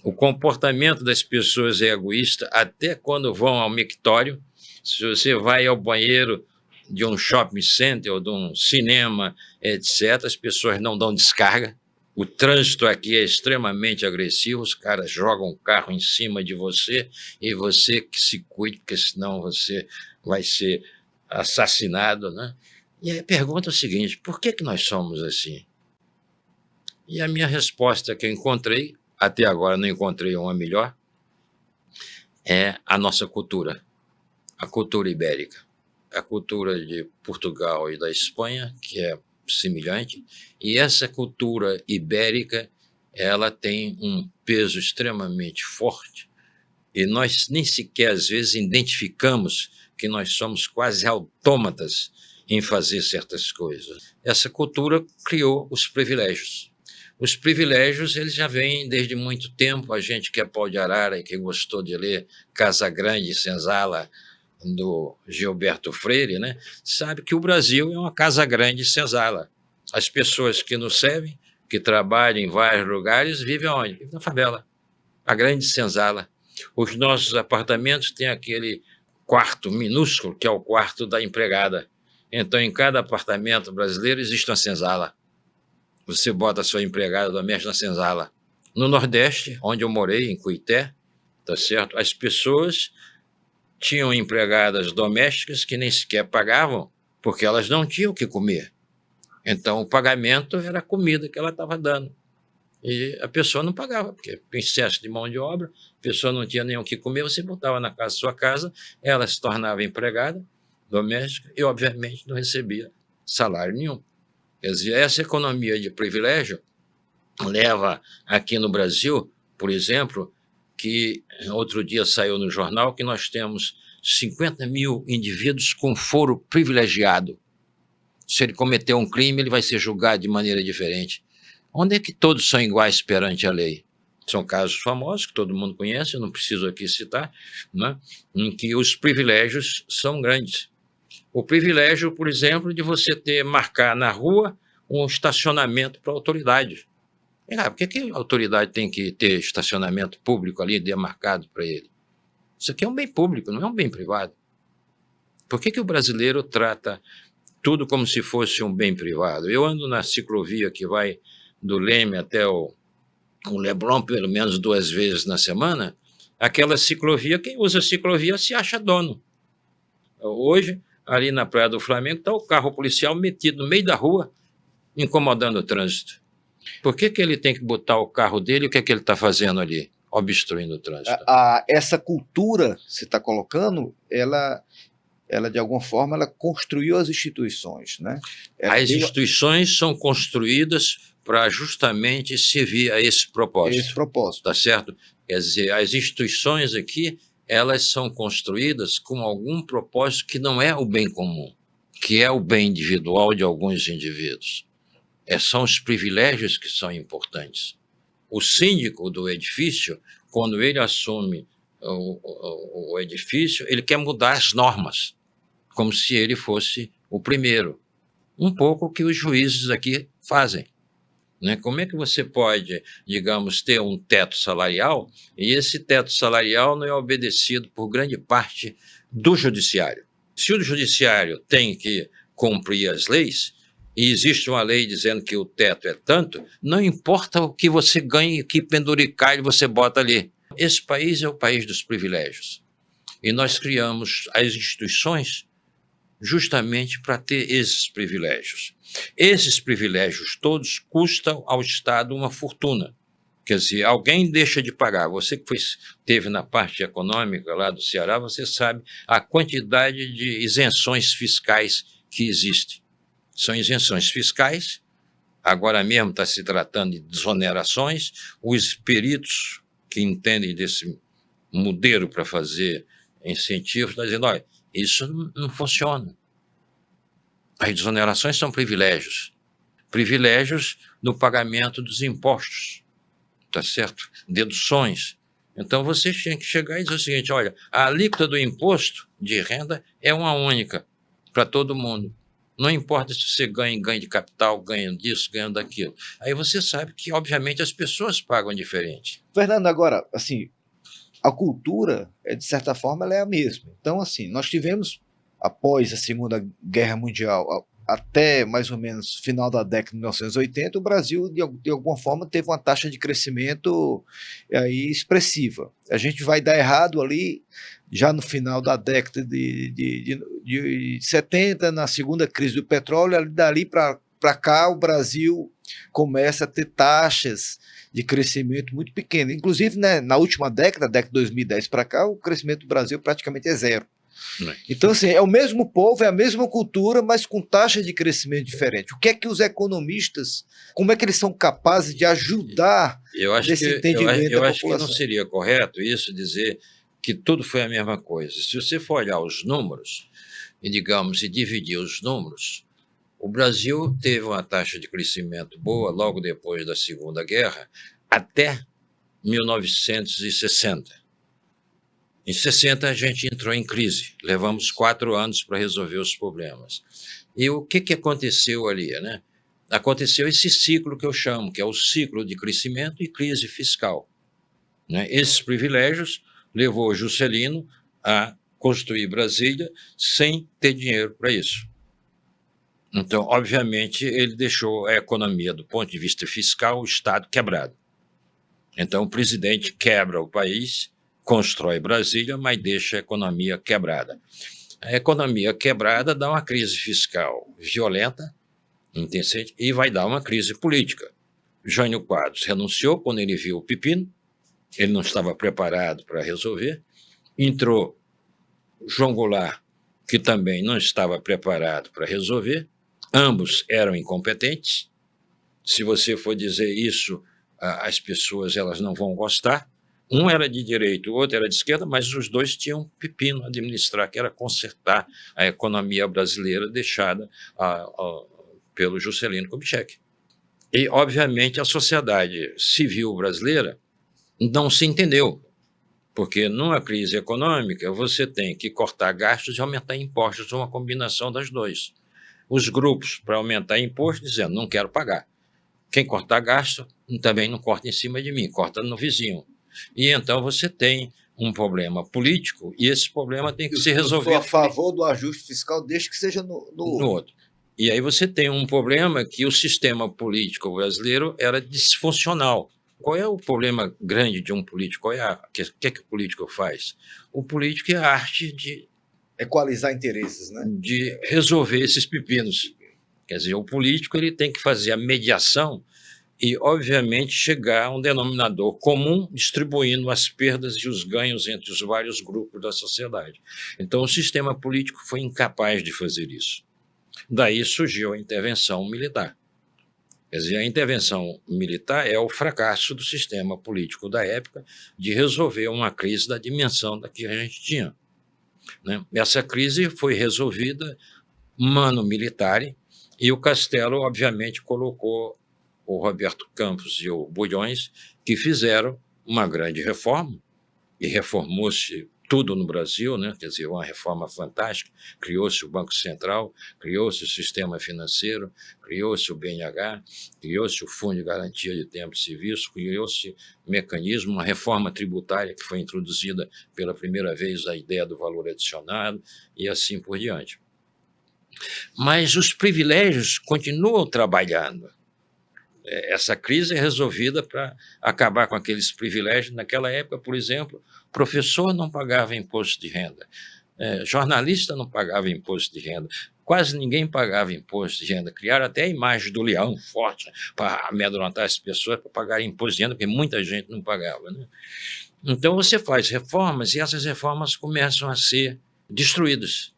O comportamento das pessoas é egoísta, até quando vão ao mictório. Se você vai ao banheiro de um shopping center ou de um cinema, etc., as pessoas não dão descarga. O trânsito aqui é extremamente agressivo, os caras jogam o carro em cima de você e você que se cuide, porque senão você vai ser assassinado, né? E a pergunta é o seguinte: por que nós somos assim? E a minha resposta que eu encontrei, até agora não encontrei uma melhor, é a nossa cultura, a cultura ibérica, a cultura de Portugal e da Espanha, que é semelhante, e essa cultura ibérica, ela tem um peso extremamente forte, e nós nem sequer, às vezes, identificamos que nós somos quase autômatas em fazer certas coisas. Essa cultura criou os privilégios. Os privilégios, eles já vêm desde muito tempo. A gente que é pau de arara e que gostou de ler Casa Grande e Senzala, do Gilberto Freire, né, sabe que o Brasil é uma casa grande e senzala. As pessoas que nos servem, que trabalham em vários lugares, vivem onde? Vivem na favela, a grande senzala. Os nossos apartamentos têm aquele quarto minúsculo, que é o quarto da empregada. Então, em cada apartamento brasileiro existe uma senzala. Você bota a sua empregada doméstica na senzala. No Nordeste, onde eu morei, em Cuité, tá certo? As pessoas tinham empregadas domésticas que nem sequer pagavam, porque elas não tinham o que comer. Então, o pagamento era a comida que ela estava dando. E a pessoa não pagava, porque excesso de mão de obra, a pessoa não tinha nem o que comer, você botava na sua casa, ela se tornava empregada doméstica e, obviamente, não recebia salário nenhum. Quer dizer, essa economia de privilégio leva aqui no Brasil, por exemplo, que outro dia saiu no jornal que nós temos 50 mil indivíduos com foro privilegiado. Se ele cometeu um crime, ele vai ser julgado de maneira diferente. Onde é que todos são iguais perante a lei? São casos famosos que todo mundo conhece, eu não preciso aqui citar, né, em que os privilégios são grandes. O privilégio, por exemplo, de você marcar na rua um estacionamento para a autoridade. Por que a autoridade tem que ter estacionamento público ali demarcado para ele? Isso aqui é um bem público, não é um bem privado. Por que o brasileiro trata tudo como se fosse um bem privado? Eu ando na ciclovia que vai do Leme até o Leblon pelo menos 2 vezes na semana. Aquela ciclovia, quem usa ciclovia se acha dono. Hoje, ali na Praia do Flamengo, está o carro policial metido no meio da rua, incomodando o trânsito. Por que ele tem que botar o carro dele e o que ele está fazendo ali? Obstruindo o trânsito. Essa cultura que você está colocando, ela de alguma forma, ela construiu as instituições, né? As instituições são construídas para justamente servir a esse propósito. Esse propósito. Tá certo? Quer dizer, as instituições aqui, elas são construídas com algum propósito que não é o bem comum, que é o bem individual de alguns indivíduos. São os privilégios que são importantes. O síndico do edifício, quando ele assume o edifício, ele quer mudar as normas, como se ele fosse o primeiro. Um pouco o que os juízes aqui fazem. Né? Como é que você pode, digamos, ter um teto salarial e esse teto salarial não é obedecido por grande parte do judiciário? Se o judiciário tem que cumprir as leis, e existe uma lei dizendo que o teto é tanto, não importa o que você ganhe e que penduricalho você bota ali. Esse país é o país dos privilégios. E nós criamos as instituições justamente para ter esses privilégios. Esses privilégios todos custam ao Estado uma fortuna. Quer dizer, alguém deixa de pagar. Você que esteve na parte econômica lá do Ceará, você sabe a quantidade de isenções fiscais que existem. São isenções fiscais, agora mesmo está se tratando de desonerações, os peritos que entendem desse modelo para fazer incentivos estão dizendo, olha, isso não funciona. As desonerações são privilégios. Privilégios no pagamento dos impostos, tá certo? Deduções. Então, você tem que chegar e dizer o seguinte, olha, a alíquota do imposto de renda é uma única para todo mundo. Não importa se você ganha de capital, ganha disso, ganha daquilo. Aí você sabe que, obviamente, as pessoas pagam diferente. Fernando, agora, assim, a cultura, de certa forma, ela é a mesma. Então, assim, nós tivemos, após a Segunda Guerra Mundial, até mais ou menos final da década de 1980, o Brasil, de alguma forma, teve uma taxa de crescimento aí expressiva. A gente vai dar errado ali, já no final da década de 70, na segunda crise do petróleo, dali para cá o Brasil começa a ter taxas de crescimento muito pequenas. Inclusive, né, na última década, década de 2010 para cá, o crescimento do Brasil praticamente é zero. Então, assim, é o mesmo povo, é a mesma cultura, mas com taxa de crescimento diferente. O que é que os economistas, como é que eles são capazes de ajudar nesse entendimento da população? Eu acho que não seria correto isso dizer que tudo foi a mesma coisa. Se você for olhar os números e, digamos, e dividir os números, o Brasil teve uma taxa de crescimento boa logo depois da Segunda Guerra até 1960. Em 60 a gente entrou em crise, levamos 4 anos para resolver os problemas. E o que aconteceu ali, né? Aconteceu esse ciclo que eu chamo, que é o ciclo de crescimento e crise fiscal. Né? Esses privilégios levou Juscelino a construir Brasília sem ter dinheiro para isso. Então, obviamente, ele deixou a economia, do ponto de vista fiscal, o Estado quebrado. Então, o presidente quebra o país, constrói Brasília, mas deixa a economia quebrada. A economia quebrada dá uma crise fiscal violenta, intensa, e vai dar uma crise política. Jânio Quadros renunciou quando ele viu o pepino, ele não estava preparado para resolver. Entrou João Goulart, que também não estava preparado para resolver. Ambos eram incompetentes. Se você for dizer isso, as pessoas elas não vão gostar. Um era de direita, o outro era de esquerda, mas os dois tinham um pepino a administrar, que era consertar a economia brasileira deixada pelo Juscelino Kubitschek. E, obviamente, a sociedade civil brasileira não se entendeu, porque numa crise econômica você tem que cortar gastos e aumentar impostos, uma combinação das duas. Os grupos, para aumentar imposto, dizendo, não quero pagar. Quem cortar gasto, também não corta em cima de mim, corta no vizinho. E então você tem um problema político e esse problema tem que ser resolvido. Eu estou a favor do ajuste fiscal, desde que seja no outro. E aí você tem um problema que o sistema político brasileiro era disfuncional. Qual é o problema grande de um político? O que o político faz? O político é a arte de equalizar interesses, né? De resolver esses pepinos. Quer dizer, o político ele tem que fazer a mediação e, obviamente, chegar a um denominador comum, distribuindo as perdas e os ganhos entre os vários grupos da sociedade. Então, o sistema político foi incapaz de fazer isso. Daí surgiu a intervenção militar. Quer dizer, a intervenção militar é o fracasso do sistema político da época de resolver uma crise da dimensão da que a gente tinha, né? Essa crise foi resolvida mano militare, e o Castelo, obviamente, colocou o Roberto Campos e o Bulhões, que fizeram uma grande reforma, e reformou-se tudo no Brasil, né? Quer dizer, uma reforma fantástica, criou-se o Banco Central, criou-se o sistema financeiro, criou-se o BNH, criou-se o Fundo de Garantia de Tempo de Serviço, criou-se mecanismo, uma reforma tributária que foi introduzida pela primeira vez a ideia do valor adicionado e assim por diante. Mas os privilégios continuam trabalhando. Essa crise é resolvida para acabar com aqueles privilégios. Naquela época, por exemplo, professor não pagava imposto de renda, jornalista não pagava imposto de renda, quase ninguém pagava imposto de renda. Criaram até a imagem do leão forte para amedrontar as pessoas para pagarem imposto de renda, porque muita gente não pagava, né? Então você faz reformas e essas reformas começam a ser destruídas.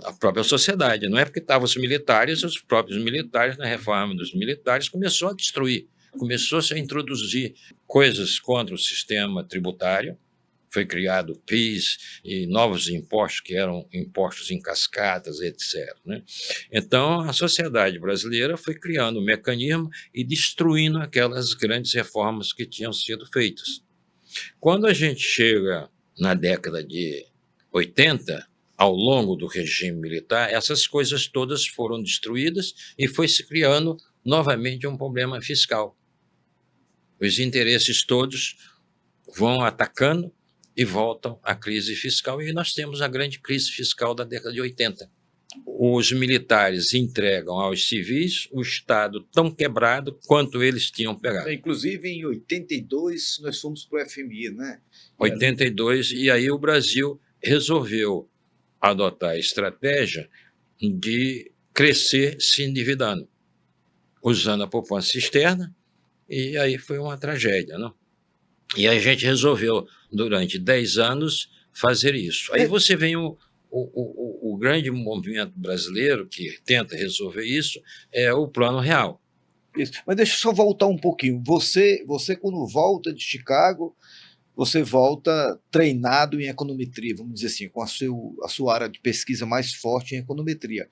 A própria sociedade, não é porque estavam os militares, os próprios militares, na reforma dos militares, começou a destruir, começou-se a introduzir coisas contra o sistema tributário, foi criado o PIS e novos impostos, que eram impostos em cascatas, etc., né? Então, a sociedade brasileira foi criando um mecanismo e destruindo aquelas grandes reformas que tinham sido feitas. Quando a gente chega na década de 80, ao longo do regime militar, essas coisas todas foram destruídas e foi se criando novamente um problema fiscal. Os interesses todos vão atacando e voltam à crise fiscal, e nós temos a grande crise fiscal da década de 80. Os militares entregam aos civis o Estado tão quebrado quanto eles tinham pegado. Inclusive, em 82, nós fomos para o FMI, né? 82, e aí o Brasil resolveu adotar a estratégia de crescer se endividando, usando a poupança externa, e aí foi uma tragédia, não? E a gente resolveu, durante 10 anos, fazer isso. Aí você vem o grande movimento brasileiro que tenta resolver isso, é o Plano Real. Isso. Mas deixa eu só voltar um pouquinho. Você quando volta de Chicago, você volta treinado em econometria, vamos dizer assim, com a sua área de pesquisa mais forte em econometria.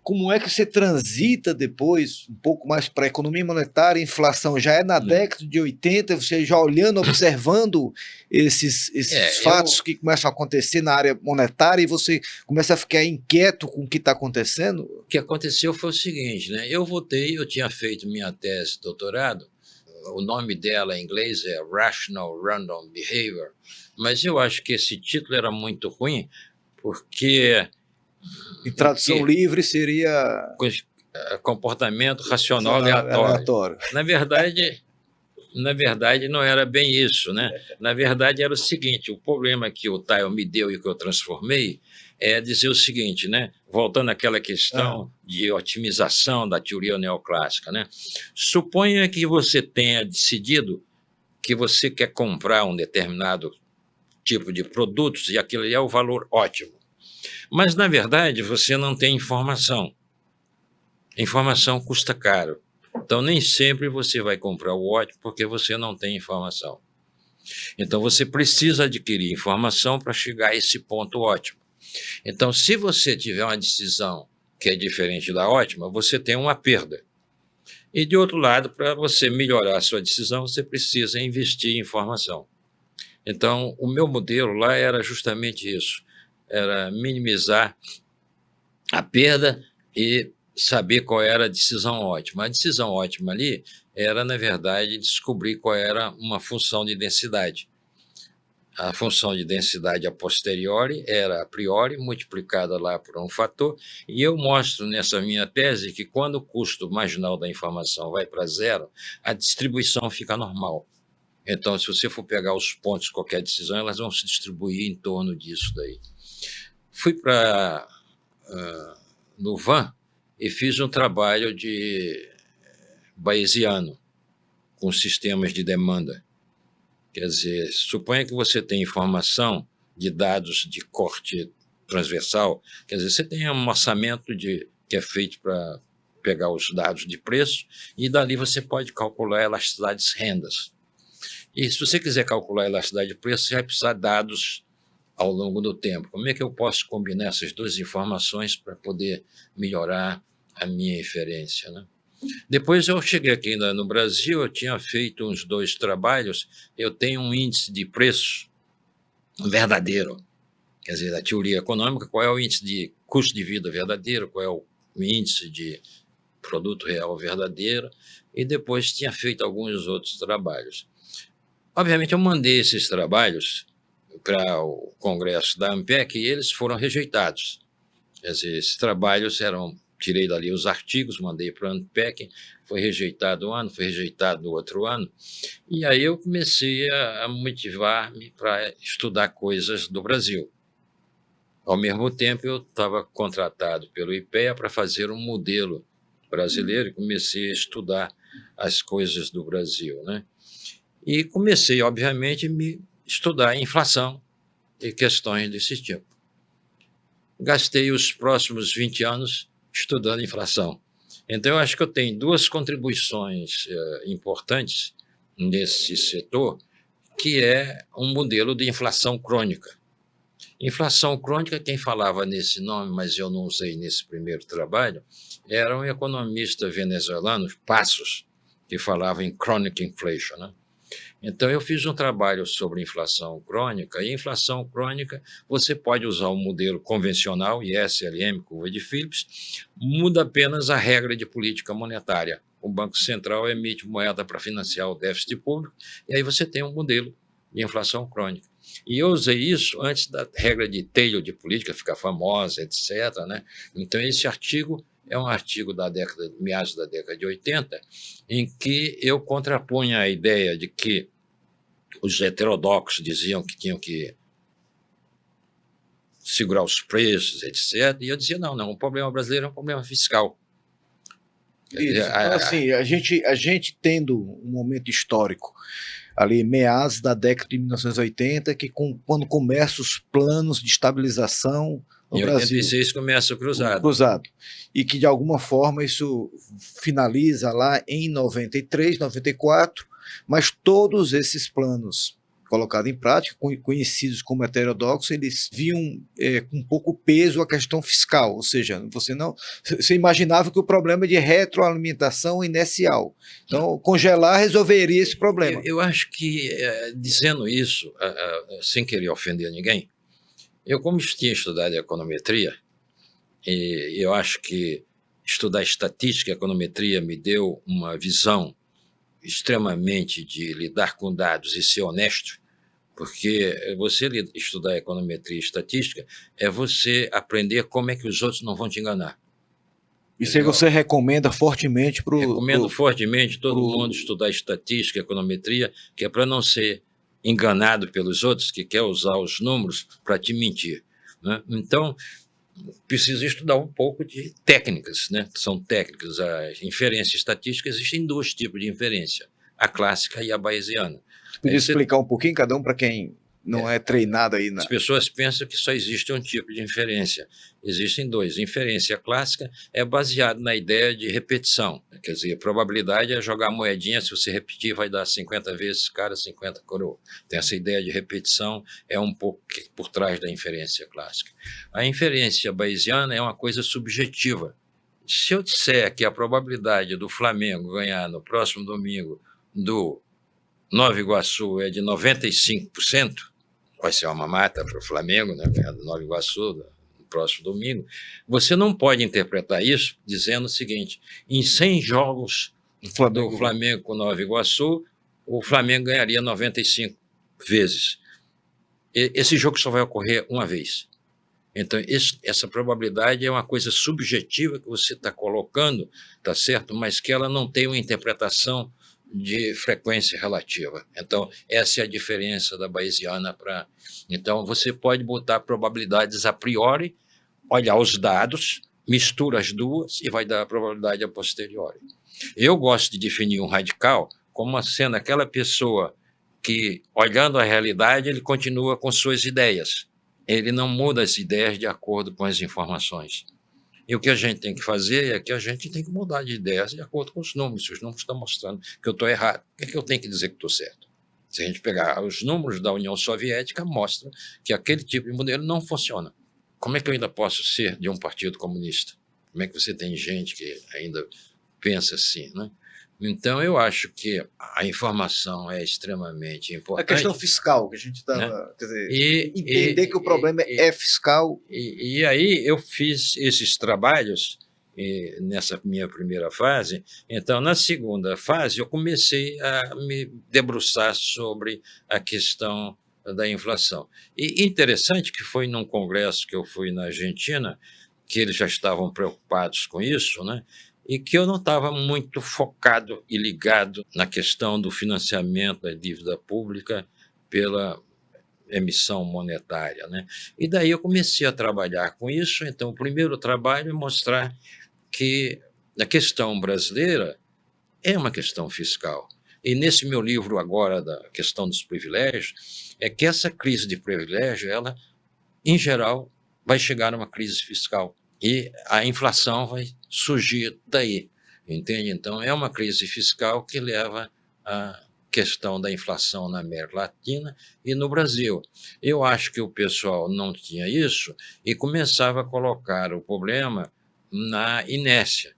Como é que você transita depois um pouco mais para a economia monetária? A inflação já é na década de 80, você já olhando, observando esses fatos que começam a acontecer na área monetária, e você começa a ficar inquieto com o que está acontecendo? O que aconteceu foi o seguinte, né? Eu tinha feito minha tese de doutorado o nome dela em inglês é Rational Random Behavior, mas eu acho que esse título era muito ruim, porque Em tradução livre seria comportamento racional aleatório. Na verdade, não era bem isso, né? Na verdade, era o seguinte: o problema que o Tyler me deu e que eu transformei é dizer o seguinte, né? Voltando àquela questão de otimização da teoria neoclássica, né? Suponha que você tenha decidido que você quer comprar um determinado tipo de produtos e aquilo ali é o valor ótimo. Mas, na verdade, você não tem informação. Informação custa caro. Então, nem sempre você vai comprar o ótimo porque você não tem informação. Então, você precisa adquirir informação para chegar a esse ponto ótimo. Então, se você tiver uma decisão que é diferente da ótima, você tem uma perda. E, de outro lado, para você melhorar a sua decisão, você precisa investir em informação. Então, o meu modelo lá era justamente isso, era minimizar a perda e saber qual era a decisão ótima. A decisão ótima ali era, na verdade, descobrir qual era uma função de densidade. A função de densidade a posteriori era a priori multiplicada lá por um fator, e eu mostro nessa minha tese que quando o custo marginal da informação vai para zero, a distribuição fica normal. Então, se você for pegar os pontos de qualquer decisão, elas vão se distribuir em torno disso daí. Fui para Louvain e fiz um trabalho de bayesiano com sistemas de demanda. Quer dizer, suponha que você tem informação de dados de corte transversal, quer dizer, você tem um orçamento que é feito para pegar os dados de preço e dali você pode calcular a elasticidade de rendas. E se você quiser calcular a elasticidade de preço, você vai precisar de dados ao longo do tempo. Como é que eu posso combinar essas duas informações para poder melhorar a minha inferência, né? Depois eu cheguei aqui no Brasil, eu tinha feito uns 2 trabalhos, eu tenho um índice de preço verdadeiro, quer dizer, da teoria econômica, qual é o índice de custo de vida verdadeiro, qual é o índice de produto real verdadeiro, e depois tinha feito alguns outros trabalhos. Obviamente, eu mandei esses trabalhos para o congresso da ANPEC e eles foram rejeitados. Quer dizer, esses trabalhos tirei dali os artigos, mandei para a ANPEC, foi rejeitado um ano, foi rejeitado no outro ano, e aí eu comecei a motivar-me para estudar coisas do Brasil. Ao mesmo tempo, eu estava contratado pelo IPEA para fazer um modelo brasileiro e comecei a estudar as coisas do Brasil, né? E comecei, obviamente, a estudar inflação e questões desse tipo. Gastei os próximos 20 anos estudando inflação. Então, eu acho que eu tenho 2 contribuições importantes nesse setor, que é um modelo de inflação crônica. Inflação crônica, quem falava nesse nome, mas eu não usei nesse primeiro trabalho, era um economista venezuelano, Passos, que falava em chronic inflation, né? Então, eu fiz um trabalho sobre inflação crônica, e inflação crônica você pode usar o modelo convencional, ISLM, curva de Phillips, muda apenas a regra de política monetária. O Banco Central emite moeda para financiar o déficit público, e aí você tem um modelo de inflação crônica. E eu usei isso antes da regra de Taylor de política ficar famosa, etc., né? Então, esse artigo é um artigo da meados da década de 80, em que eu contrapunha a ideia de que os heterodoxos diziam que tinham que segurar os preços, etc., e eu dizia, não, o problema brasileiro é um problema fiscal. Isso. Então, assim, a gente tendo um momento histórico, ali meados da década de 1980, quando começam os planos de estabilização no Brasil. Em 86 começa o Cruzado. E que, de alguma forma, isso finaliza lá em 93, 94, mas todos esses planos colocados em prática, conhecidos como heterodoxos, eles viam com pouco peso a questão fiscal, ou seja, você imaginava que o problema é de retroalimentação inercial. Então, congelar resolveria esse problema. Eu acho que, dizendo isso, sem querer ofender ninguém, eu, como tinha estudado econometria, e eu acho que estudar estatística e econometria me deu uma visão extremamente de lidar com dados e ser honesto, porque você estudar econometria e estatística é você aprender como é que os outros não vão te enganar. Isso aí você recomenda fortemente para Recomendo fortemente todo mundo estudar estatística, econometria, que é para não ser enganado pelos outros que quer usar os números para te mentir, né? Então, precisa estudar um pouco de técnicas, né? São técnicas. A inferência estatística, existem dois tipos de inferência, a clássica e a bayesiana. Você podia explicar um pouquinho cada um para quem não é treinado aí As pessoas pensam que só existe um tipo de inferência. Existem dois. Inferência clássica é baseada na ideia de repetição. Quer dizer, a probabilidade é jogar a moedinha, se você repetir, vai dar 50 vezes cara, 50 coroa. Tem essa ideia de repetição, é um pouco por trás da inferência clássica. A inferência bayesiana é uma coisa subjetiva. Se eu disser que a probabilidade do Flamengo ganhar no próximo domingo do Nova Iguaçu é de 95%, vai ser uma mata para o Flamengo, né, ganhar do Nova Iguaçu no próximo domingo, você não pode interpretar isso dizendo o seguinte: em 100 jogos do Flamengo com Nova Iguaçu, o Flamengo ganharia 95 vezes. Esse jogo só vai ocorrer uma vez. Então, essa probabilidade é uma coisa subjetiva que você está colocando, tá certo? Mas que ela não tem uma interpretação de frequência relativa. Então, essa é a diferença da bayesiana para... Então, você pode botar probabilidades a priori, olhar os dados, mistura as duas e vai dar a probabilidade a posteriori. Eu gosto de definir um radical como sendo aquela pessoa que, olhando a realidade, ele continua com suas ideias. Ele não muda as ideias de acordo com as informações. E o que a gente tem que fazer é que a gente tem que mudar de ideias de acordo com os números. Se os números estão mostrando que eu estou errado, o que é que eu tenho que dizer que estou certo? Se a gente pegar os números da União Soviética, mostra que aquele tipo de modelo não funciona. Como é que eu ainda posso ser de um partido comunista? Como é que você tem gente que ainda pensa assim, né? Então, eu acho que a informação é extremamente importante. A questão fiscal, que a gente estava... Né? Quer dizer, entender que o problema é fiscal. E aí eu fiz esses trabalhos nessa minha primeira fase. Então, na segunda fase, eu comecei a me debruçar sobre a questão da inflação. E interessante que foi num congresso que eu fui na Argentina, que eles já estavam preocupados com isso, né? E que eu não estava muito focado e ligado na questão do financiamento da dívida pública pela emissão monetária, né? E daí eu comecei a trabalhar com isso. Então, o primeiro trabalho é mostrar que a questão brasileira é uma questão fiscal. E nesse meu livro agora, da questão dos privilégios, é que essa crise de privilégio, ela, em geral, vai chegar a uma crise fiscal. E a inflação vai surgir daí, entende? Então, é uma crise fiscal que leva à questão da inflação na América Latina e no Brasil. Eu acho que o pessoal não tinha isso e começava a colocar o problema na inércia.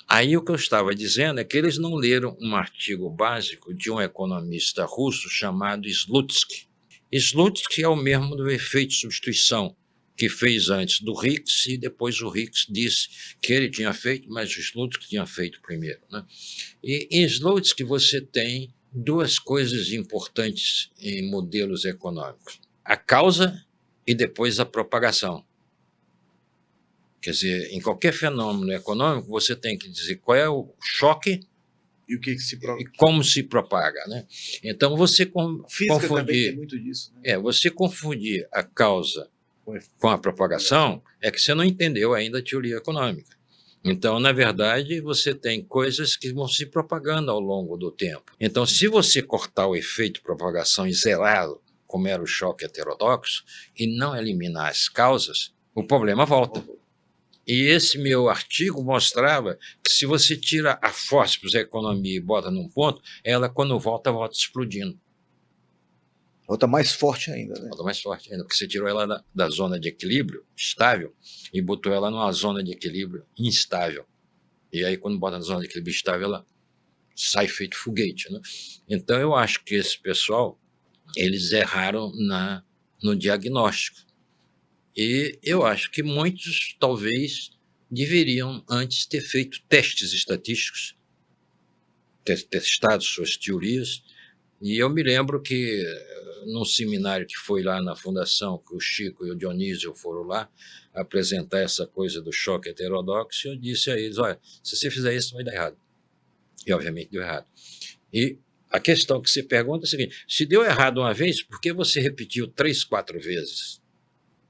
Aí o que eu estava dizendo é que eles não leram um artigo básico de um economista russo chamado Slutsky. Slutsky é o mesmo do efeito de substituição, que fez antes do Hicks, e depois o Hicks disse que ele tinha feito, mas o Slutsky tinha feito primeiro, né? E em Slutsky você tem duas coisas importantes em modelos econômicos: a causa e depois a propagação. Quer dizer, em qualquer fenômeno econômico, você tem que dizer qual é o choque e o que se e como se propaga, né? Então, você Física confundir, tem muito disso, né? Você confundir a causa com a propagação é que você não entendeu ainda a teoria econômica. Então, na verdade, você tem coisas que vão se propagando ao longo do tempo. Então, se você cortar o efeito de propagação e zerá-lo, como era o choque heterodoxo, e não eliminar as causas, o problema volta. E esse meu artigo mostrava que se você tira a fósseis da economia e bota num ponto, ela, quando volta explodindo. Volta mais forte ainda, né? Volta mais forte ainda, porque você tirou ela da zona de equilíbrio estável e botou ela numa zona de equilíbrio instável. E aí, quando bota na zona de equilíbrio estável, ela sai feito foguete, né? Então, eu acho que esse pessoal, eles erraram no diagnóstico. E eu acho que muitos, talvez, deveriam antes ter feito testes estatísticos testado suas teorias, e eu me lembro que, num seminário que foi lá na Fundação, que o Chico e o Dionísio foram lá apresentar essa coisa do choque heterodoxo, eu disse a eles, olha, se você fizer isso, vai dar errado. E, obviamente, deu errado. E a questão que você pergunta é a seguinte, se deu errado uma vez, por que você repetiu 3, 4 vezes?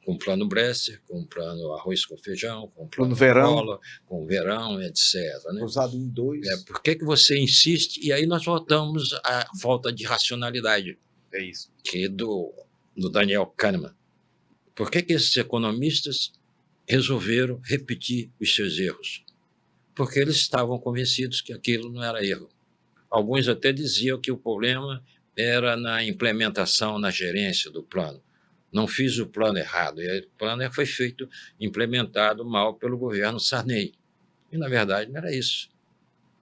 Com o plano Bresser, com o plano arroz com feijão, com o plano Verão, com o verão, etc. Né? Usado em 2. Por que você insiste? E aí nós voltamos à falta de racionalidade. É isso. Que é do Daniel Kahneman. Por que esses economistas resolveram repetir os seus erros? Porque eles estavam convencidos que aquilo não era erro. Alguns até diziam que o problema era na implementação, na gerência do plano. Não fiz o plano errado, e o plano foi feito, implementado mal pelo governo Sarney. E, na verdade, não era isso.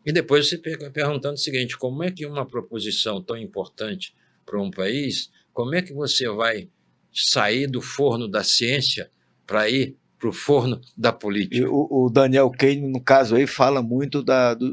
E depois você fica perguntando o seguinte, como é que uma proposição tão importante para um país, como é que você vai sair do forno da ciência para ir para o forno da política? O Daniel Kahneman, no caso aí, fala muito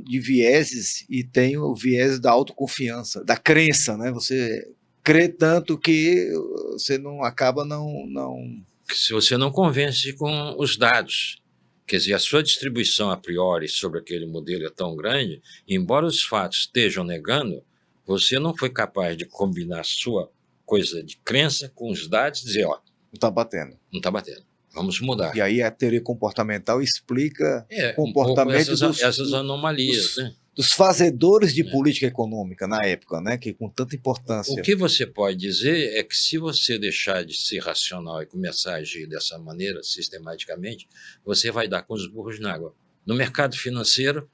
de vieses, e tem o viés da autoconfiança, da crença, né? Você crê tanto que você não acaba não... Se você não convence com os dados, quer dizer, a sua distribuição a priori sobre aquele modelo é tão grande, embora os fatos estejam negando, você não foi capaz de combinar a sua coisa de crença com os dados e dizer, ó, não está batendo. Não está batendo. Vamos mudar. E aí a teoria comportamental explica comportamento essas anomalias, né? Dos fazedores de política econômica na época, né, que com tanta importância. O que você pode dizer é que se você deixar de ser racional e começar a agir dessa maneira, sistematicamente, você vai dar com os burros na água. No mercado financeiro,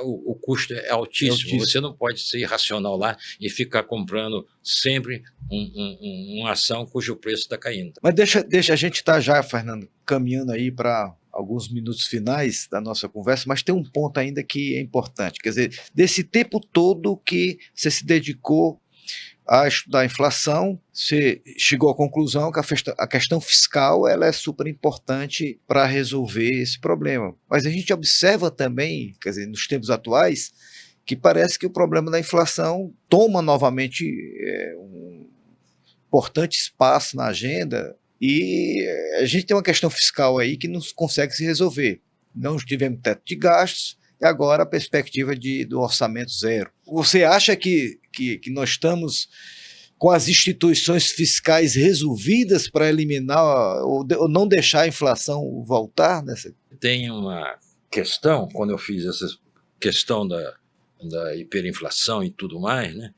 o custo é altíssimo. Você não pode ser irracional lá e ficar comprando sempre uma ação cujo preço está caindo. Mas deixa a gente estar já, Fernando, caminhando aí para alguns minutos finais da nossa conversa, mas tem um ponto ainda que é importante. Quer dizer, desse tempo todo que você se dedicou a estudar a inflação, você chegou à conclusão que a questão fiscal ela é super importante para resolver esse problema. Mas a gente observa também, quer dizer, nos tempos atuais, que parece que o problema da inflação toma novamente um importante espaço na agenda, e a gente tem uma questão fiscal aí que não consegue se resolver. Não tivemos teto de gastos, e agora a perspectiva do orçamento zero. Você acha que nós estamos com as instituições fiscais resolvidas para eliminar ou não deixar a inflação voltar? Tem uma questão, quando eu fiz essa questão da hiperinflação e tudo mais, né?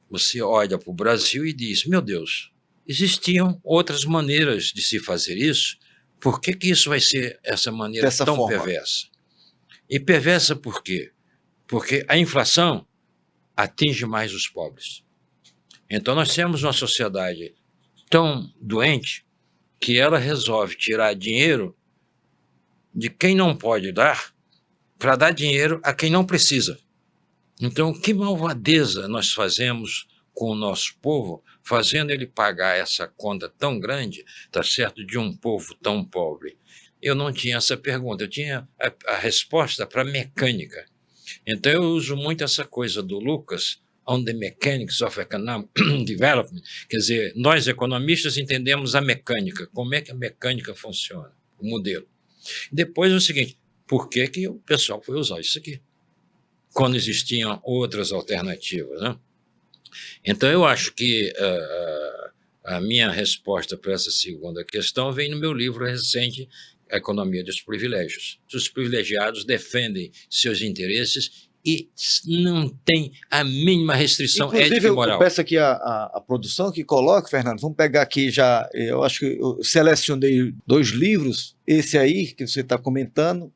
Você olha para o Brasil e diz, meu Deus, existiam outras maneiras de se fazer isso, por que isso vai ser essa maneira tão perversa? E perversa por quê? Porque a inflação atinge mais os pobres. Então nós temos uma sociedade tão doente que ela resolve tirar dinheiro de quem não pode dar para dar dinheiro a quem não precisa. Então, que malvadeza nós fazemos com o nosso povo, fazendo ele pagar essa conta tão grande, tá certo, de um povo tão pobre? Eu não tinha essa pergunta, eu tinha a resposta para mecânica. Então, eu uso muito essa coisa do Lucas, on the mechanics of economic development, quer dizer, nós economistas entendemos a mecânica, como é que a mecânica funciona, o modelo. Depois é o seguinte, por que o pessoal foi usar isso aqui? Quando existiam outras alternativas, né? Então, eu acho que a minha resposta para essa segunda questão vem no meu livro recente, A Economia dos Privilégios. Os privilegiados defendem seus interesses e não tem a mínima restrição ética e moral. Eu peço aqui a produção que coloque, Fernando, vamos pegar aqui já, eu acho que eu selecionei 2 livros, esse aí que você está comentando,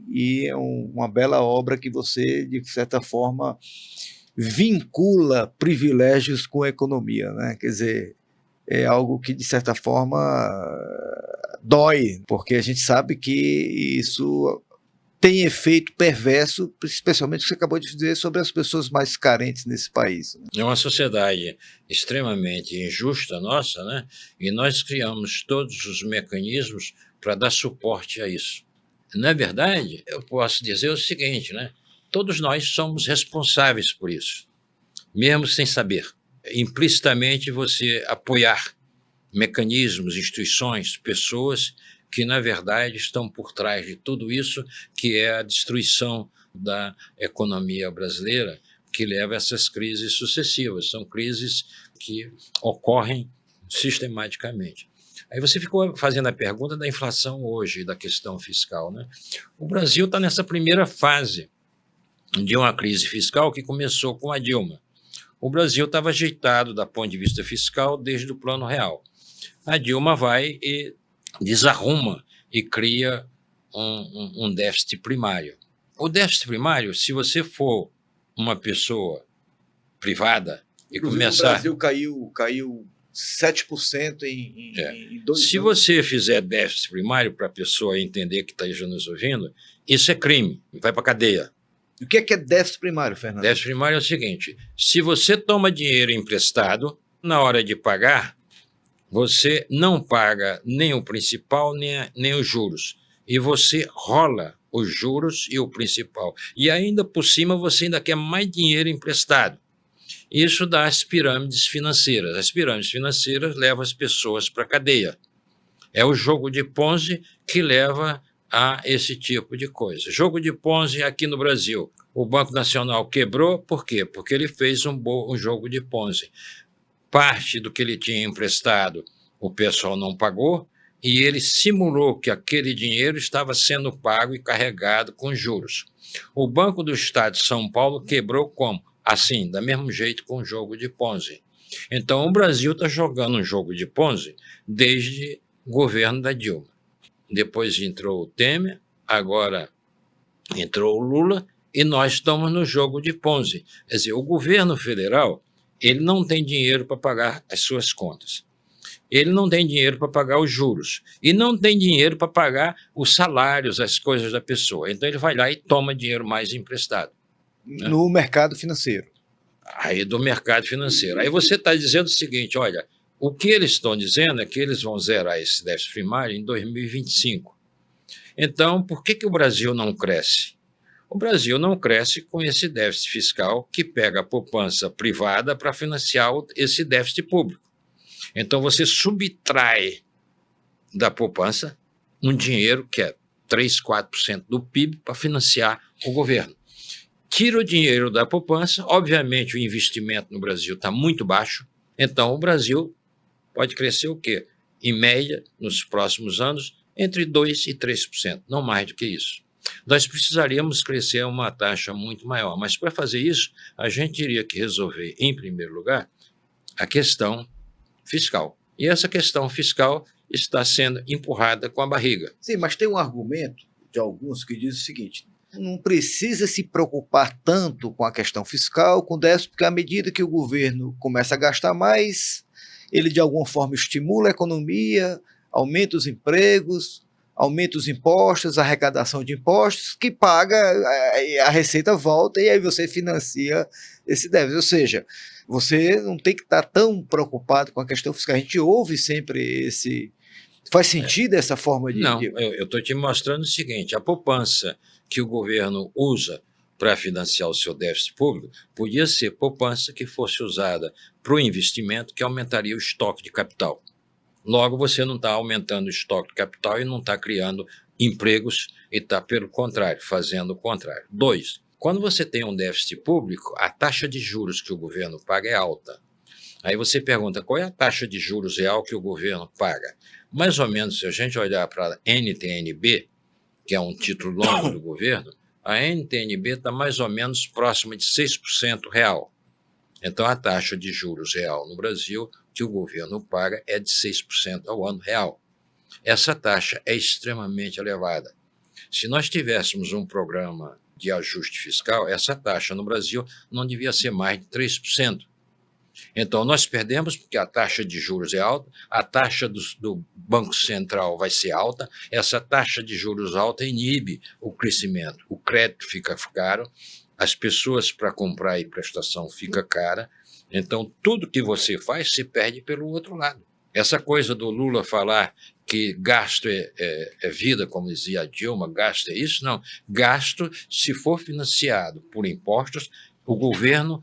e é uma bela obra que você, de certa forma, vincula privilégios com economia, né? Quer dizer, é algo que, de certa forma, dói, porque a gente sabe que isso tem efeito perverso, especialmente o que você acabou de dizer sobre as pessoas mais carentes nesse país. É uma sociedade extremamente injusta nossa, né? E nós criamos todos os mecanismos para dar suporte a isso. Na verdade, eu posso dizer o seguinte, né? Todos nós somos responsáveis por isso, mesmo sem saber. Implicitamente você apoiar mecanismos, instituições, pessoas que, na verdade, estão por trás de tudo isso, que é a destruição da economia brasileira, que leva a essas crises sucessivas. São crises que ocorrem sistematicamente. Aí você ficou fazendo a pergunta da inflação hoje, da questão fiscal, né? O Brasil está nessa primeira fase de uma crise fiscal que começou com a Dilma. O Brasil estava ajeitado do ponto de vista fiscal desde o Plano Real. A Dilma vai e desarruma e cria um déficit primário. O déficit primário, se você for uma pessoa privada e Inclusive, começar... o Brasil caiu 7% em 2 anos. Se você fizer déficit primário para a pessoa entender que está já nos ouvindo, isso é crime, vai para a cadeia. O que é déficit primário, Fernando? Déficit primário é o seguinte: se você toma dinheiro emprestado, na hora de pagar, você não paga nem o principal, nem os juros. E você rola os juros e o principal. E ainda por cima, você ainda quer mais dinheiro emprestado. Isso dá as pirâmides financeiras. As pirâmides financeiras levam as pessoas para a cadeia. É o jogo de Ponzi que leva a esse tipo de coisa. Jogo de Ponzi aqui no Brasil. O Banco Nacional quebrou, por quê? Porque ele fez um jogo de Ponzi. Parte do que ele tinha emprestado, o pessoal não pagou, e ele simulou que aquele dinheiro estava sendo pago e carregado com juros. O Banco do Estado de São Paulo quebrou como? Assim, da mesmo jeito, com o jogo de Ponzi. Então, o Brasil está jogando um jogo de Ponzi desde o governo da Dilma. Depois entrou o Temer, agora entrou o Lula, e nós estamos no jogo de Ponzi. Quer dizer, o governo federal, ele não tem dinheiro para pagar as suas contas. Ele não tem dinheiro para pagar os juros. E não tem dinheiro para pagar os salários, as coisas da pessoa. Então, ele vai lá e toma dinheiro mais emprestado. No mercado financeiro. Aí do mercado financeiro. Aí você está dizendo o seguinte, olha, o que eles estão dizendo é que eles vão zerar esse déficit primário em 2025. Então, por que o Brasil não cresce? O Brasil não cresce com esse déficit fiscal que pega a poupança privada para financiar esse déficit público. Então, você subtrai da poupança um dinheiro que é 3, 4% do PIB para financiar o governo. Tira o dinheiro da poupança, obviamente o investimento no Brasil está muito baixo, então o Brasil pode crescer o quê? Em média, nos próximos anos, entre 2% e 3%, não mais do que isso. Nós precisaríamos crescer a uma taxa muito maior, mas para fazer isso, a gente teria que resolver, em primeiro lugar, a questão fiscal. E essa questão fiscal está sendo empurrada com a barriga. Sim, mas tem um argumento de alguns que diz o seguinte: não precisa se preocupar tanto com a questão fiscal, com o déficit, porque à medida que o governo começa a gastar mais, ele de alguma forma estimula a economia, aumenta os empregos, aumenta os impostos, a arrecadação de impostos, que paga, a receita volta e aí você financia esse déficit. Ou seja, você não tem que estar tão preocupado com a questão fiscal. A gente ouve sempre esse... Faz sentido essa forma de... Não, eu estou te mostrando o seguinte: a poupança que o governo usa para financiar o seu déficit público podia ser poupança que fosse usada para o investimento, que aumentaria o estoque de capital. Logo, você não está aumentando o estoque de capital e não está criando empregos e está, pelo contrário, fazendo o contrário. 2, quando você tem um déficit público, a taxa de juros que o governo paga é alta. Aí você pergunta, qual é a taxa de juros real que o governo paga? Mais ou menos, se a gente olhar para a NTN-B, que é um título longo do governo, a NTN-B está mais ou menos próxima de 6% real. Então, a taxa de juros real no Brasil que o governo paga é de 6% ao ano real. Essa taxa é extremamente elevada. Se nós tivéssemos um programa de ajuste fiscal, essa taxa no Brasil não devia ser mais de 3%. Então, nós perdemos porque a taxa de juros é alta, a taxa do Banco Central vai ser alta, essa taxa de juros alta inibe o crescimento, o crédito fica caro, as pessoas para comprar e prestação fica cara, então tudo que você faz se perde pelo outro lado. Essa coisa do Lula falar que gasto é vida, como dizia a Dilma, gasto é isso. Não, gasto, se for financiado por impostos, o governo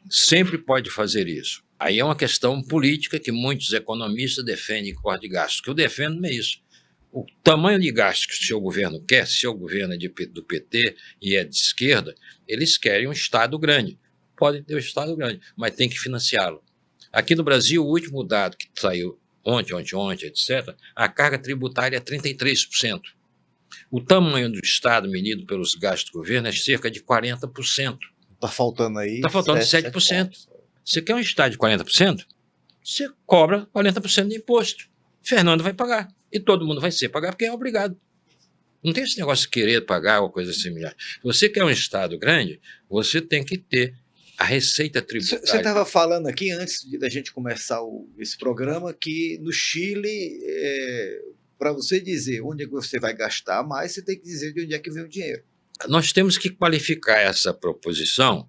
sempre pode fazer isso. Aí é uma questão política que muitos economistas defendem corte de gastos. O que eu defendo não é isso. O tamanho de gasto que o seu governo quer, se o governo é do PT e é de esquerda, eles querem um Estado grande. Podem ter um Estado grande, mas tem que financiá-lo. Aqui no Brasil, o último dado que saiu ontem, etc., a carga tributária é 33%. O tamanho do Estado medido pelos gastos do governo é cerca de 40%. Está faltando aí. Está faltando 7%. Você quer um Estado de 40%? Você cobra 40% de imposto. Fernando vai pagar. E todo mundo vai ser pagar porque é obrigado. Não tem esse negócio de querer pagar ou coisa similar. Se você quer um Estado grande, você tem que ter a receita tributária. Você estava falando aqui, antes da gente começar esse programa, que no Chile, para você dizer onde é que você vai gastar mais, você tem que dizer de onde é que vem o dinheiro. Nós temos que qualificar essa proposição,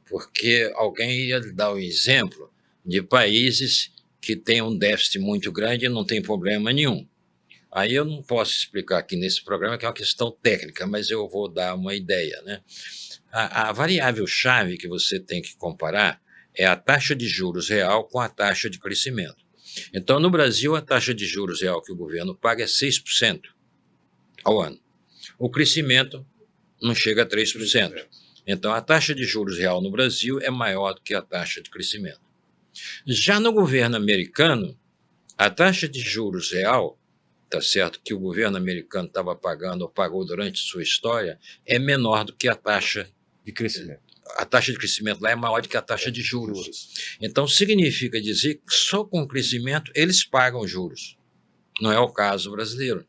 porque alguém ia dar um exemplo de países que têm um déficit muito grande e não tem problema nenhum. Aí eu não posso explicar aqui nesse programa, que é uma questão técnica, mas eu vou dar uma ideia, né? A variável-chave que você tem que comparar é a taxa de juros real com a taxa de crescimento. Então, no Brasil, a taxa de juros real que o governo paga é 6% ao ano. O crescimento não chega a 3%. Então, a taxa de juros real no Brasil é maior do que a taxa de crescimento. Já no governo americano, a taxa de juros real, tá certo, que o governo americano estava pagando ou pagou durante sua história, é menor do que a taxa de crescimento. A taxa de crescimento lá é maior do que a taxa de juros. Então, significa dizer que só com o crescimento eles pagam juros. Não é o caso brasileiro.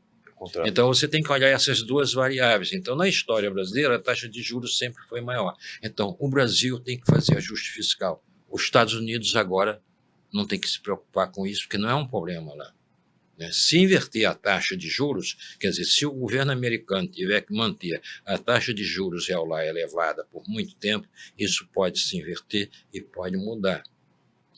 Então, você tem que olhar essas duas variáveis. Então, na história brasileira, a taxa de juros sempre foi maior. Então, o Brasil tem que fazer ajuste fiscal. Os Estados Unidos agora não tem que se preocupar com isso, porque não é um problema lá. Se inverter a taxa de juros, quer dizer, se o governo americano tiver que manter a taxa de juros real lá elevada por muito tempo, isso pode se inverter e pode mudar.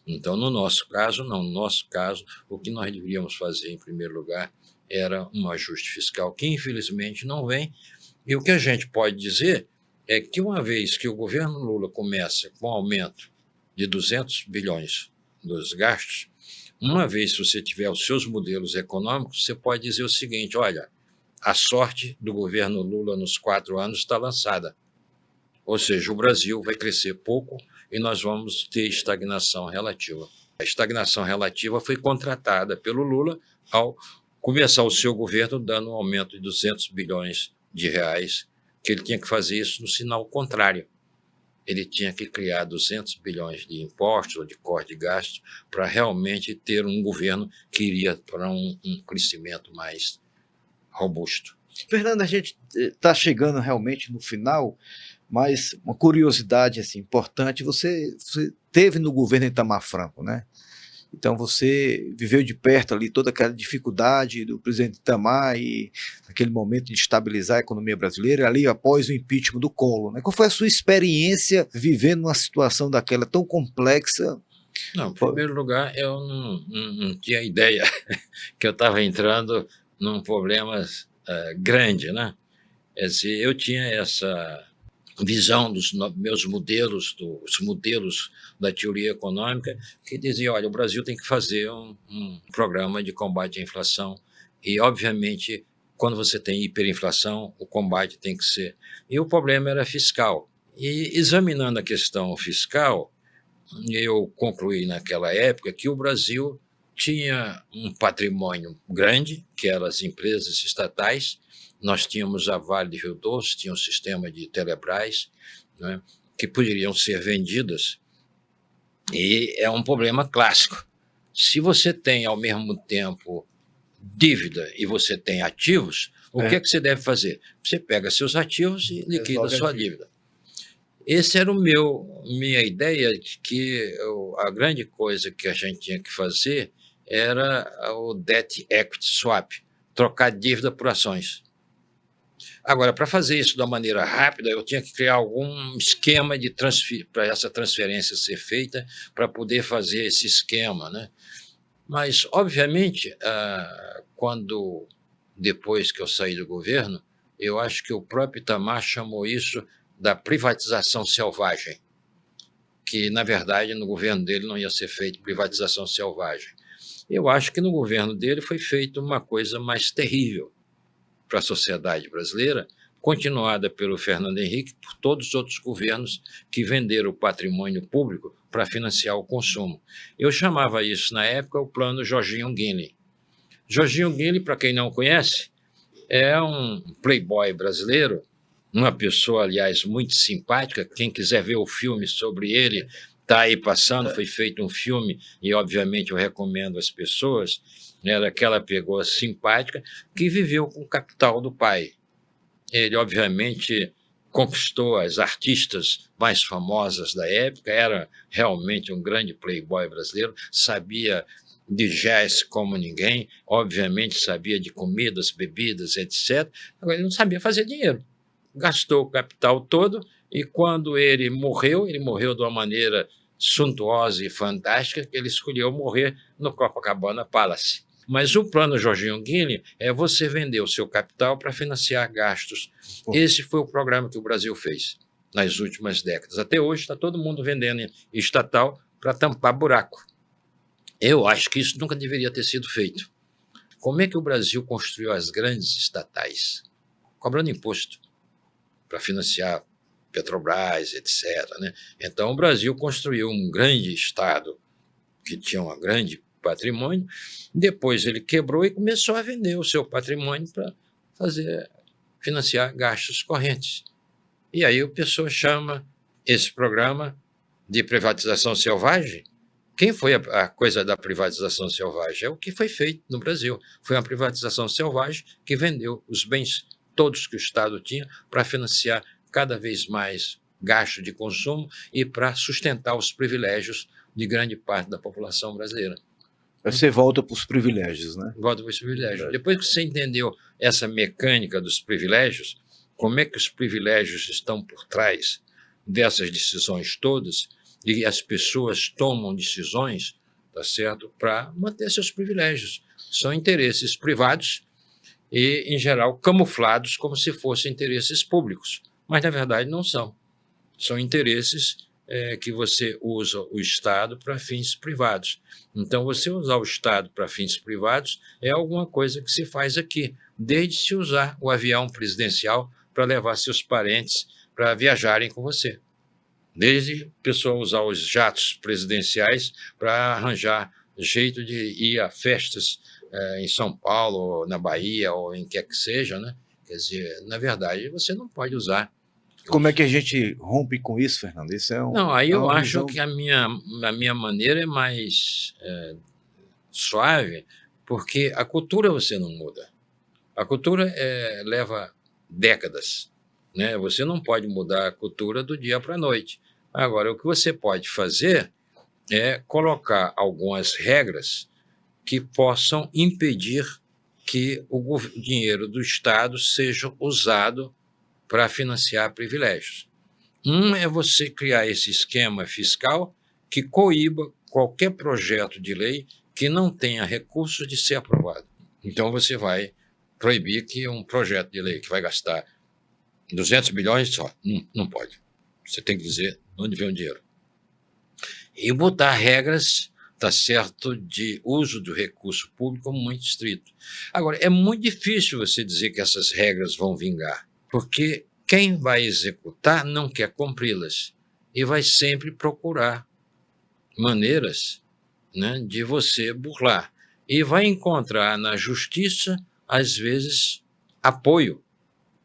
Então, no nosso caso, não. No nosso caso, o que nós deveríamos fazer, em primeiro lugar, era um ajuste fiscal, que infelizmente não vem. E o que a gente pode dizer é que, uma vez que o governo Lula começa com um aumento de 200 bilhões dos gastos, uma vez que você tiver os seus modelos econômicos, você pode dizer o seguinte: olha, a sorte do governo Lula nos 4 anos está lançada. Ou seja, o Brasil vai crescer pouco e nós vamos ter estagnação relativa. A estagnação relativa foi contratada pelo Lula ao começar o seu governo dando um aumento de 200 bilhões de reais, que ele tinha que fazer isso no sinal contrário. Ele tinha que criar 200 bilhões de impostos ou de corte de gastos para realmente ter um governo que iria para um crescimento mais robusto. Fernando, a gente está chegando realmente no final, mas uma curiosidade assim, importante, você teve no governo Itamar Franco, né? Então você viveu de perto ali toda aquela dificuldade do presidente Itamar e aquele momento de estabilizar a economia brasileira ali após o impeachment do Collor, né? Qual foi a sua experiência vivendo uma situação daquela tão complexa? Não, em primeiro lugar, eu não tinha ideia que eu estava entrando num problema grande, né? Quer dizer, eu tinha essa visão dos meus modelos, dos modelos da teoria econômica, que dizia: olha, o Brasil tem que fazer um programa de combate à inflação e, obviamente, quando você tem hiperinflação, o combate tem que ser... E o problema era fiscal. E, examinando a questão fiscal, eu concluí naquela época que o Brasil tinha um patrimônio grande, que eram as empresas estatais. Nós tínhamos a Vale do Rio Doce, tinha um sistema de Telebrás, né, que poderiam ser vendidas, e é um problema clássico. Se você tem, ao mesmo tempo, dívida e você tem ativos, o que é que você deve fazer? Você pega seus ativos e liquida a sua dívida. Essa era minha ideia de que a grande coisa que a gente tinha que fazer era o Debt Equity Swap, trocar dívida por ações. Agora, para fazer isso de uma maneira rápida, eu tinha que criar algum esquema para essa transferência ser feita, para poder fazer esse esquema, né? Mas, obviamente, depois que eu saí do governo, eu acho que o próprio Itamar chamou isso da privatização selvagem, que, na verdade, no governo dele não ia ser feita privatização selvagem. Eu acho que no governo dele foi feita uma coisa mais terrível para a sociedade brasileira, continuada pelo Fernando Henrique, por todos os outros governos que venderam o patrimônio público para financiar o consumo. Eu chamava isso, na época, o plano Jorginho Guinle. Jorginho Guinle, para quem não conhece, é um playboy brasileiro, uma pessoa, aliás, muito simpática. Quem quiser ver o filme sobre ele, está aí passando, foi feito um filme e, obviamente, eu recomendo às pessoas. Era aquela pessoa simpática que viveu com o capital do pai. Ele, obviamente, conquistou as artistas mais famosas da época, era realmente um grande playboy brasileiro, sabia de jazz como ninguém, obviamente sabia de comidas, bebidas, etc. Agora, ele não sabia fazer dinheiro. Gastou o capital todo e, quando ele morreu de uma maneira suntuosa e fantástica, que ele escolheu morrer no Copacabana Palace. Mas o plano Jorginho Guinle é você vender o seu capital para financiar gastos. Esse foi o programa que o Brasil fez nas últimas décadas. Até hoje está todo mundo vendendo estatal para tampar buraco. Eu acho que isso nunca deveria ter sido feito. Como é que o Brasil construiu as grandes estatais? Cobrando imposto para financiar Petrobras, etc., né? Então, o Brasil construiu um grande Estado que tinha um grande patrimônio, depois ele quebrou e começou a vender o seu patrimônio para financiar gastos correntes. E aí o pessoal chama esse programa de privatização selvagem. Quem foi a coisa da privatização selvagem? É o que foi feito no Brasil. Foi uma privatização selvagem que vendeu os bens todos que o Estado tinha para financiar cada vez mais gasto de consumo e para sustentar os privilégios de grande parte da população brasileira. Você volta para os privilégios, né? Volta para os privilégios. Depois que você entendeu essa mecânica dos privilégios, como é que os privilégios estão por trás dessas decisões todas, e as pessoas tomam decisões, tá certo, para manter seus privilégios. São interesses privados e, em geral, camuflados como se fossem interesses públicos, mas, na verdade, não são. São interesses que você usa o Estado para fins privados. Então, você usar o Estado para fins privados é alguma coisa que se faz aqui, desde se usar o avião presidencial para levar seus parentes para viajarem com você. Desde a pessoa usar os jatos presidenciais para arranjar jeito de ir a festas em São Paulo, ou na Bahia, ou em quer que seja, né? Quer dizer, na verdade, você não pode usar. Como é que a gente rompe com isso, Fernando? Isso é não, aí eu acho que a minha maneira é mais suave, porque a cultura você não muda. A cultura leva décadas, né? Você não pode mudar a cultura do dia para a noite. Agora, o que você pode fazer é colocar algumas regras que possam impedir que o dinheiro do Estado seja usado para financiar privilégios. É você criar esse esquema fiscal que coíba qualquer projeto de lei que não tenha recursos de ser aprovado. Então, você vai proibir que um projeto de lei que vai gastar 200 bilhões só, não pode. Você tem que dizer onde vem o dinheiro. E botar regras, tá certo, de uso do recurso público muito estrito. Agora, é muito difícil você dizer que essas regras vão vingar, porque quem vai executar não quer cumpri-las e vai sempre procurar maneiras, né, de você burlar. E vai encontrar na justiça, às vezes, apoio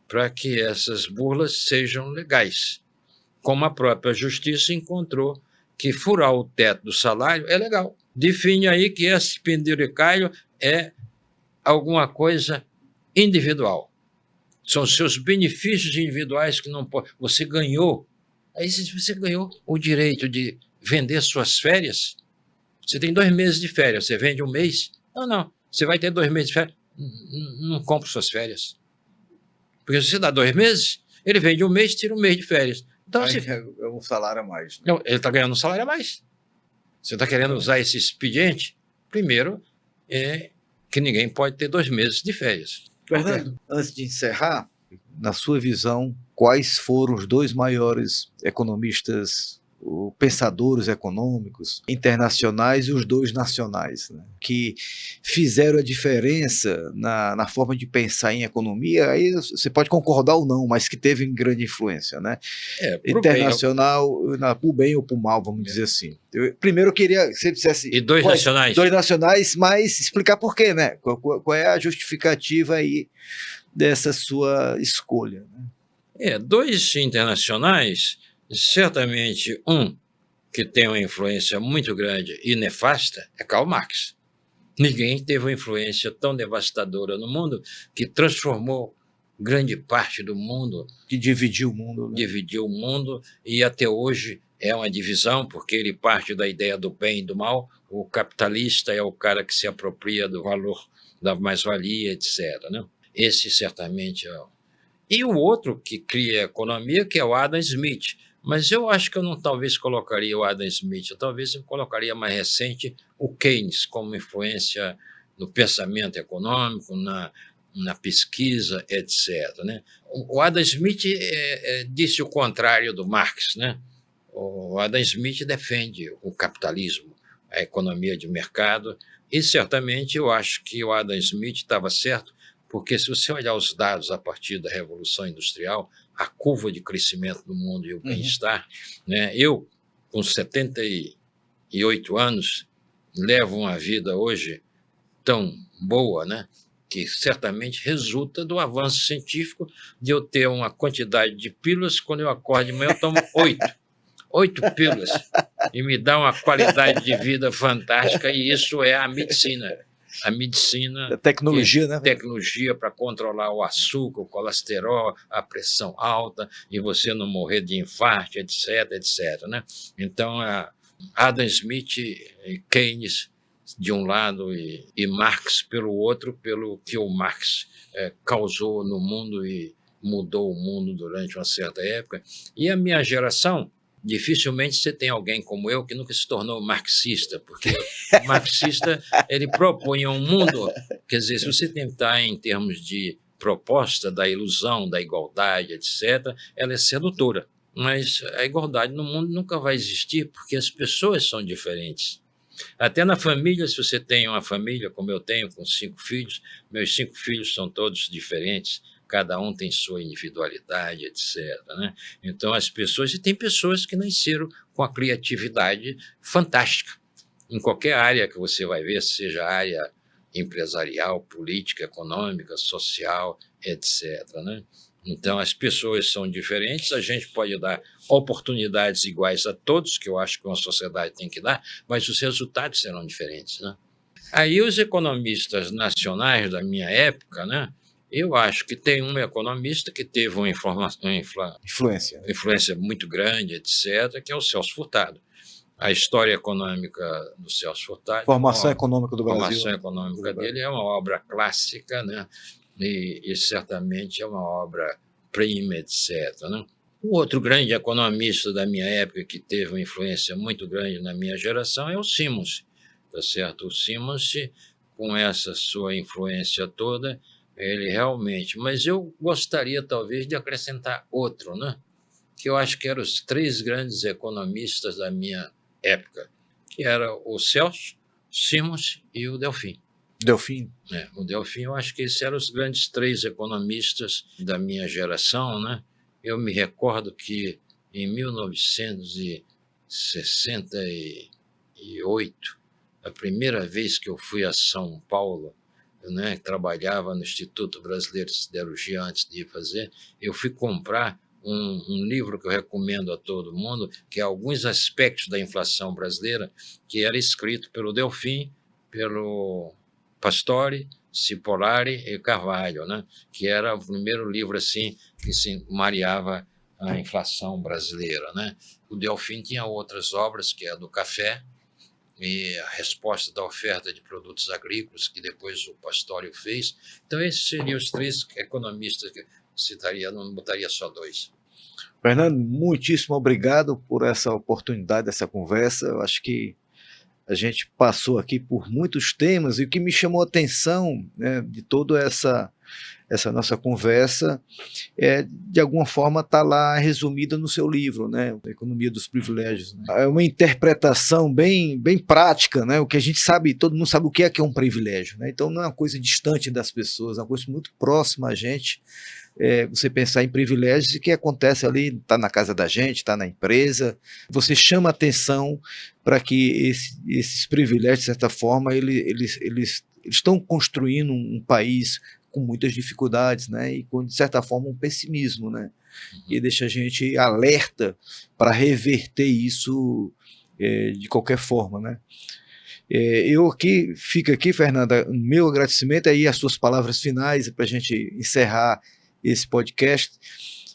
para que essas burlas sejam legais. Como a própria justiça encontrou que furar o teto do salário é legal. Define aí que esse penduricalho é alguma coisa individual. São seus benefícios individuais que não pode. Você ganhou. Aí você ganhou o direito de vender suas férias. Você tem 2 meses de férias, você vende um mês? Não. Você vai ter 2 meses de férias. Não compra suas férias. Porque se você dá 2 meses, ele vende um mês, tira um mês de férias. Então, é um salário a mais. Né? Não, ele está ganhando um salário a mais. Você está querendo usar esse expediente? Primeiro, que ninguém pode ter 2 meses de férias. Fernando, antes de encerrar, na sua visão, quais foram os 2 maiores economistas, pensadores econômicos internacionais e os 2 nacionais, né, que fizeram a diferença na forma de pensar em economia? Aí você pode concordar ou não, mas que teve grande influência, né? Internacional, por bem ou por mal, vamos dizer assim. Primeiro eu queria que você dissesse... E 2 nacionais? 2 nacionais, mas explicar por quê, né? Qual é a justificativa aí dessa sua escolha, né? 2 internacionais, certamente que tem uma influência muito grande e nefasta é Karl Marx. Ninguém teve uma influência tão devastadora no mundo, que transformou grande parte do mundo. Que dividiu o mundo. Né? Dividiu o mundo, e até hoje é uma divisão, porque ele parte da ideia do bem e do mal. O capitalista é o cara que se apropria do valor da mais-valia, etc. Né? Esse certamente é. E o outro que cria a economia, que é o Adam Smith. Mas eu acho que eu não talvez colocaria o Adam Smith, talvez eu colocaria mais recente o Keynes como influência no pensamento econômico, na pesquisa, etc. Né? O Adam Smith disse o contrário do Marx. Né? O Adam Smith defende o capitalismo, a economia de mercado, e certamente eu acho que o Adam Smith estava certo, porque se você olhar os dados a partir da Revolução Industrial, a curva de crescimento do mundo e o bem-estar, né? Eu, com 78 anos, levo uma vida hoje tão boa, né? Que certamente resulta do avanço científico, de eu ter uma quantidade de pílulas. Quando eu acordo de manhã, eu tomo 8 pílulas, e me dá uma qualidade de vida fantástica, e isso é a medicina. A medicina... A tecnologia, né? Tecnologia para controlar o açúcar, o colesterol, a pressão alta, e você não morrer de infarto, etc, etc. Né? Então, Adam Smith e Keynes de um lado e Marx pelo outro, pelo que o Marx causou no mundo e mudou o mundo durante uma certa época. E a minha geração... Dificilmente você tem alguém como eu que nunca se tornou marxista, porque o marxista ele propunha um mundo, quer dizer, se você tentar em termos de proposta da ilusão, da igualdade, etc., ela é sedutora, mas a igualdade no mundo nunca vai existir, porque as pessoas são diferentes. Até na família, se você tem uma família, como eu tenho, com 5 filhos, meus 5 filhos são todos diferentes, cada um tem sua individualidade, etc. Né? Então, as pessoas... E tem pessoas que nasceram com a criatividade fantástica. Em qualquer área que você vai ver, seja área empresarial, política, econômica, social, etc. Né? Então, as pessoas são diferentes, a gente pode dar oportunidades iguais a todos, que eu acho que uma sociedade tem que dar, mas os resultados serão diferentes. Né? Aí, os economistas nacionais da minha época, né? Eu acho que tem um economista que teve uma influência muito grande, etc., que é o Celso Furtado. A história econômica do Celso Furtado... Formação econômica do Brasil. A formação econômica dele é uma obra clássica, né? E certamente é uma obra-prima, etc. Né? O outro grande economista da minha época que teve uma influência muito grande na minha geração é o Simons. Tá certo? O Simons, com essa sua influência toda, ele realmente... Mas eu gostaria, talvez, de acrescentar outro, né? Que eu acho que eram os 3 grandes economistas da minha época, que era o Celso, Simons e o Delfim. Delfim? O Delfim, eu acho que esses eram os grandes 3 economistas da minha geração, né? Eu me recordo que, em 1968, a primeira vez que eu fui a São Paulo, né, trabalhava no Instituto Brasileiro de Siderurgia antes de ir fazer, eu fui comprar um livro que eu recomendo a todo mundo, que é Alguns Aspectos da Inflação Brasileira, que era escrito pelo Delfim, pelo Pastore, Cipollari e Carvalho, né, que era o primeiro livro assim, que se mareava a inflação brasileira. Né. O Delfim tinha outras obras, que é a do café, e a resposta da oferta de produtos agrícolas, que depois o Pastório fez. Então, esses seriam os 3 economistas que eu citaria, não botaria só 2. Fernando, muitíssimo obrigado por essa oportunidade, dessa conversa. Eu acho que A gente passou aqui por muitos temas e o que me chamou a atenção, né, de toda essa nossa conversa de alguma forma, está lá resumida no seu livro, né? A Economia dos Privilégios. Né? É uma interpretação bem prática, né? O que a gente sabe, todo mundo sabe o que é um privilégio. Né? Então, não é uma coisa distante das pessoas, é uma coisa muito próxima a gente. Você pensar em privilégios que acontece ali, está na casa da gente, está na empresa. Você chama atenção para que esses privilégios, de certa forma, eles estão construindo um país com muitas dificuldades, né, e com, de certa forma, um pessimismo, né, e deixa a gente alerta para reverter isso de qualquer forma, né. Fica aqui, Fernanda, meu agradecimento aí, as suas palavras finais para a gente encerrar esse podcast.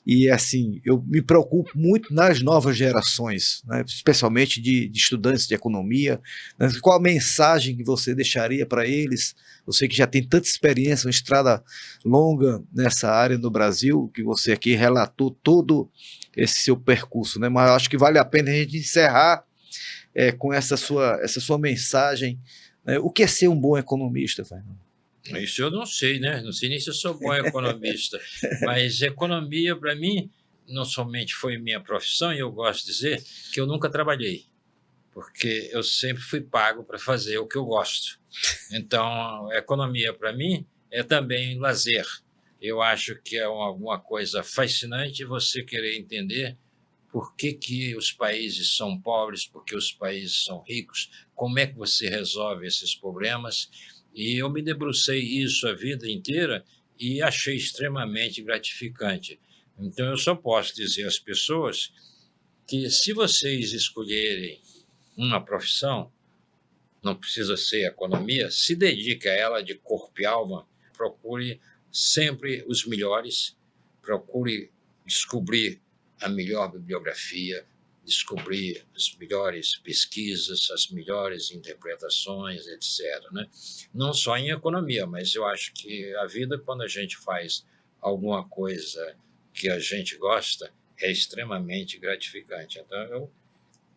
E assim, eu me preocupo muito nas novas gerações, né, especialmente de estudantes de economia, né, qual a mensagem que você deixaria para eles? Você que já tem tanta experiência, uma estrada longa nessa área no Brasil, que você aqui relatou todo esse seu percurso, né, mas eu acho que vale a pena a gente encerrar com essa sua mensagem, né, o que é ser um bom economista, Fernando? Isso eu não sei, né? Não sei nem se eu sou bom economista, mas economia, para mim, não somente foi minha profissão, e eu gosto de dizer que eu nunca trabalhei, porque eu sempre fui pago para fazer o que eu gosto. Então, economia, para mim, é também lazer. Eu acho que é alguma coisa fascinante você querer entender por que os países são pobres, por que os países são ricos, como é que você resolve esses problemas. E eu me debrucei isso a vida inteira e achei extremamente gratificante. Então, eu só posso dizer às pessoas que, se vocês escolherem uma profissão, não precisa ser economia, se dedique a ela de corpo e alma, procure sempre os melhores, procure descobrir a melhor bibliografia, descobrir as melhores pesquisas, as melhores interpretações, etc. Né? Não só em economia, mas eu acho que a vida, quando a gente faz alguma coisa que a gente gosta, é extremamente gratificante. Então, eu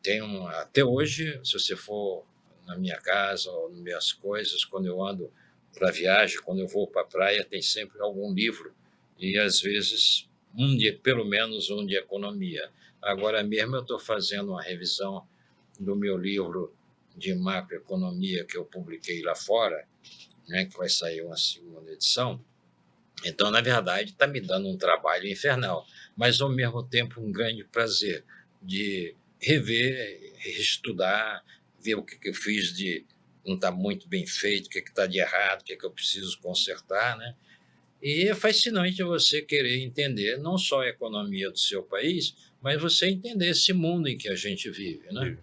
tenho, até hoje, se você for na minha casa ou nas minhas coisas, quando eu ando para viagem, quando eu vou para a praia, tem sempre algum livro, e às vezes pelo menos um de economia. Agora mesmo eu estou fazendo uma revisão do meu livro de macroeconomia que eu publiquei lá fora, né, que vai sair uma segunda edição. Então, na verdade, está me dando um trabalho infernal, mas ao mesmo tempo um grande prazer de rever, reestudar, ver o que eu fiz de não está muito bem feito, o que está de errado, o que eu preciso consertar, né? E é fascinante você querer entender não só a economia do seu país, mas você entender esse mundo em que a gente vive, né?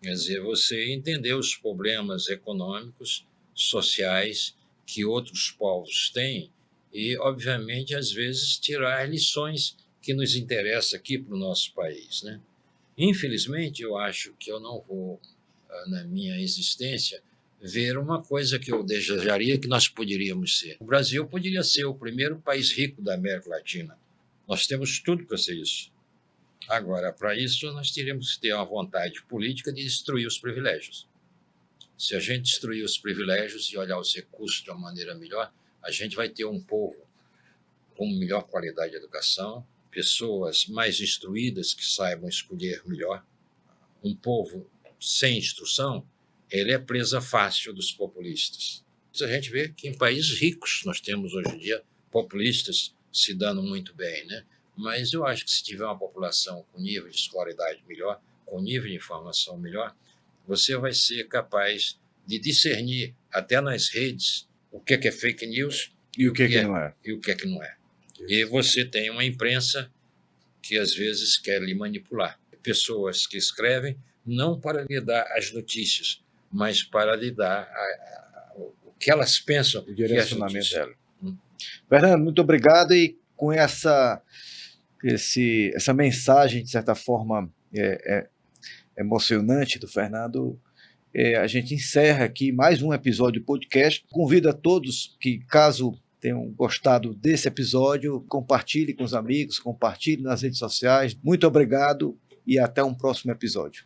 Quer dizer, você entender os problemas econômicos, sociais que outros povos têm e, obviamente, às vezes tirar lições que nos interessam aqui para o nosso país, né? Infelizmente, eu acho que eu não vou, na minha existência, ver uma coisa que eu desejaria que nós poderíamos ser. O Brasil poderia ser o primeiro país rico da América Latina. Nós temos tudo para ser isso. Agora, para isso, nós teríamos que ter uma vontade política de destruir os privilégios. Se a gente destruir os privilégios e olhar os recursos de uma maneira melhor, a gente vai ter um povo com melhor qualidade de educação, pessoas mais instruídas que saibam escolher melhor. Um povo sem instrução, ele é presa fácil dos populistas. A gente vê que em países ricos nós temos hoje em dia populistas se dando muito bem, né? Mas eu acho que se tiver uma população com nível de escolaridade melhor, com nível de informação melhor, você vai ser capaz de discernir até nas redes o que é fake news e o que não é. E o que é que não é. E você tem uma imprensa que às vezes quer lhe manipular. Pessoas que escrevem não para lhe dar as notícias, mas para lhe dar o que elas pensam o direcionamento dela. Fernando, muito obrigado, e com essa mensagem, de certa forma, emocionante do Fernando, a gente encerra aqui mais um episódio do podcast. Convido a todos que, caso tenham gostado desse episódio, compartilhe com os amigos, compartilhe nas redes sociais. Muito obrigado e até um próximo episódio.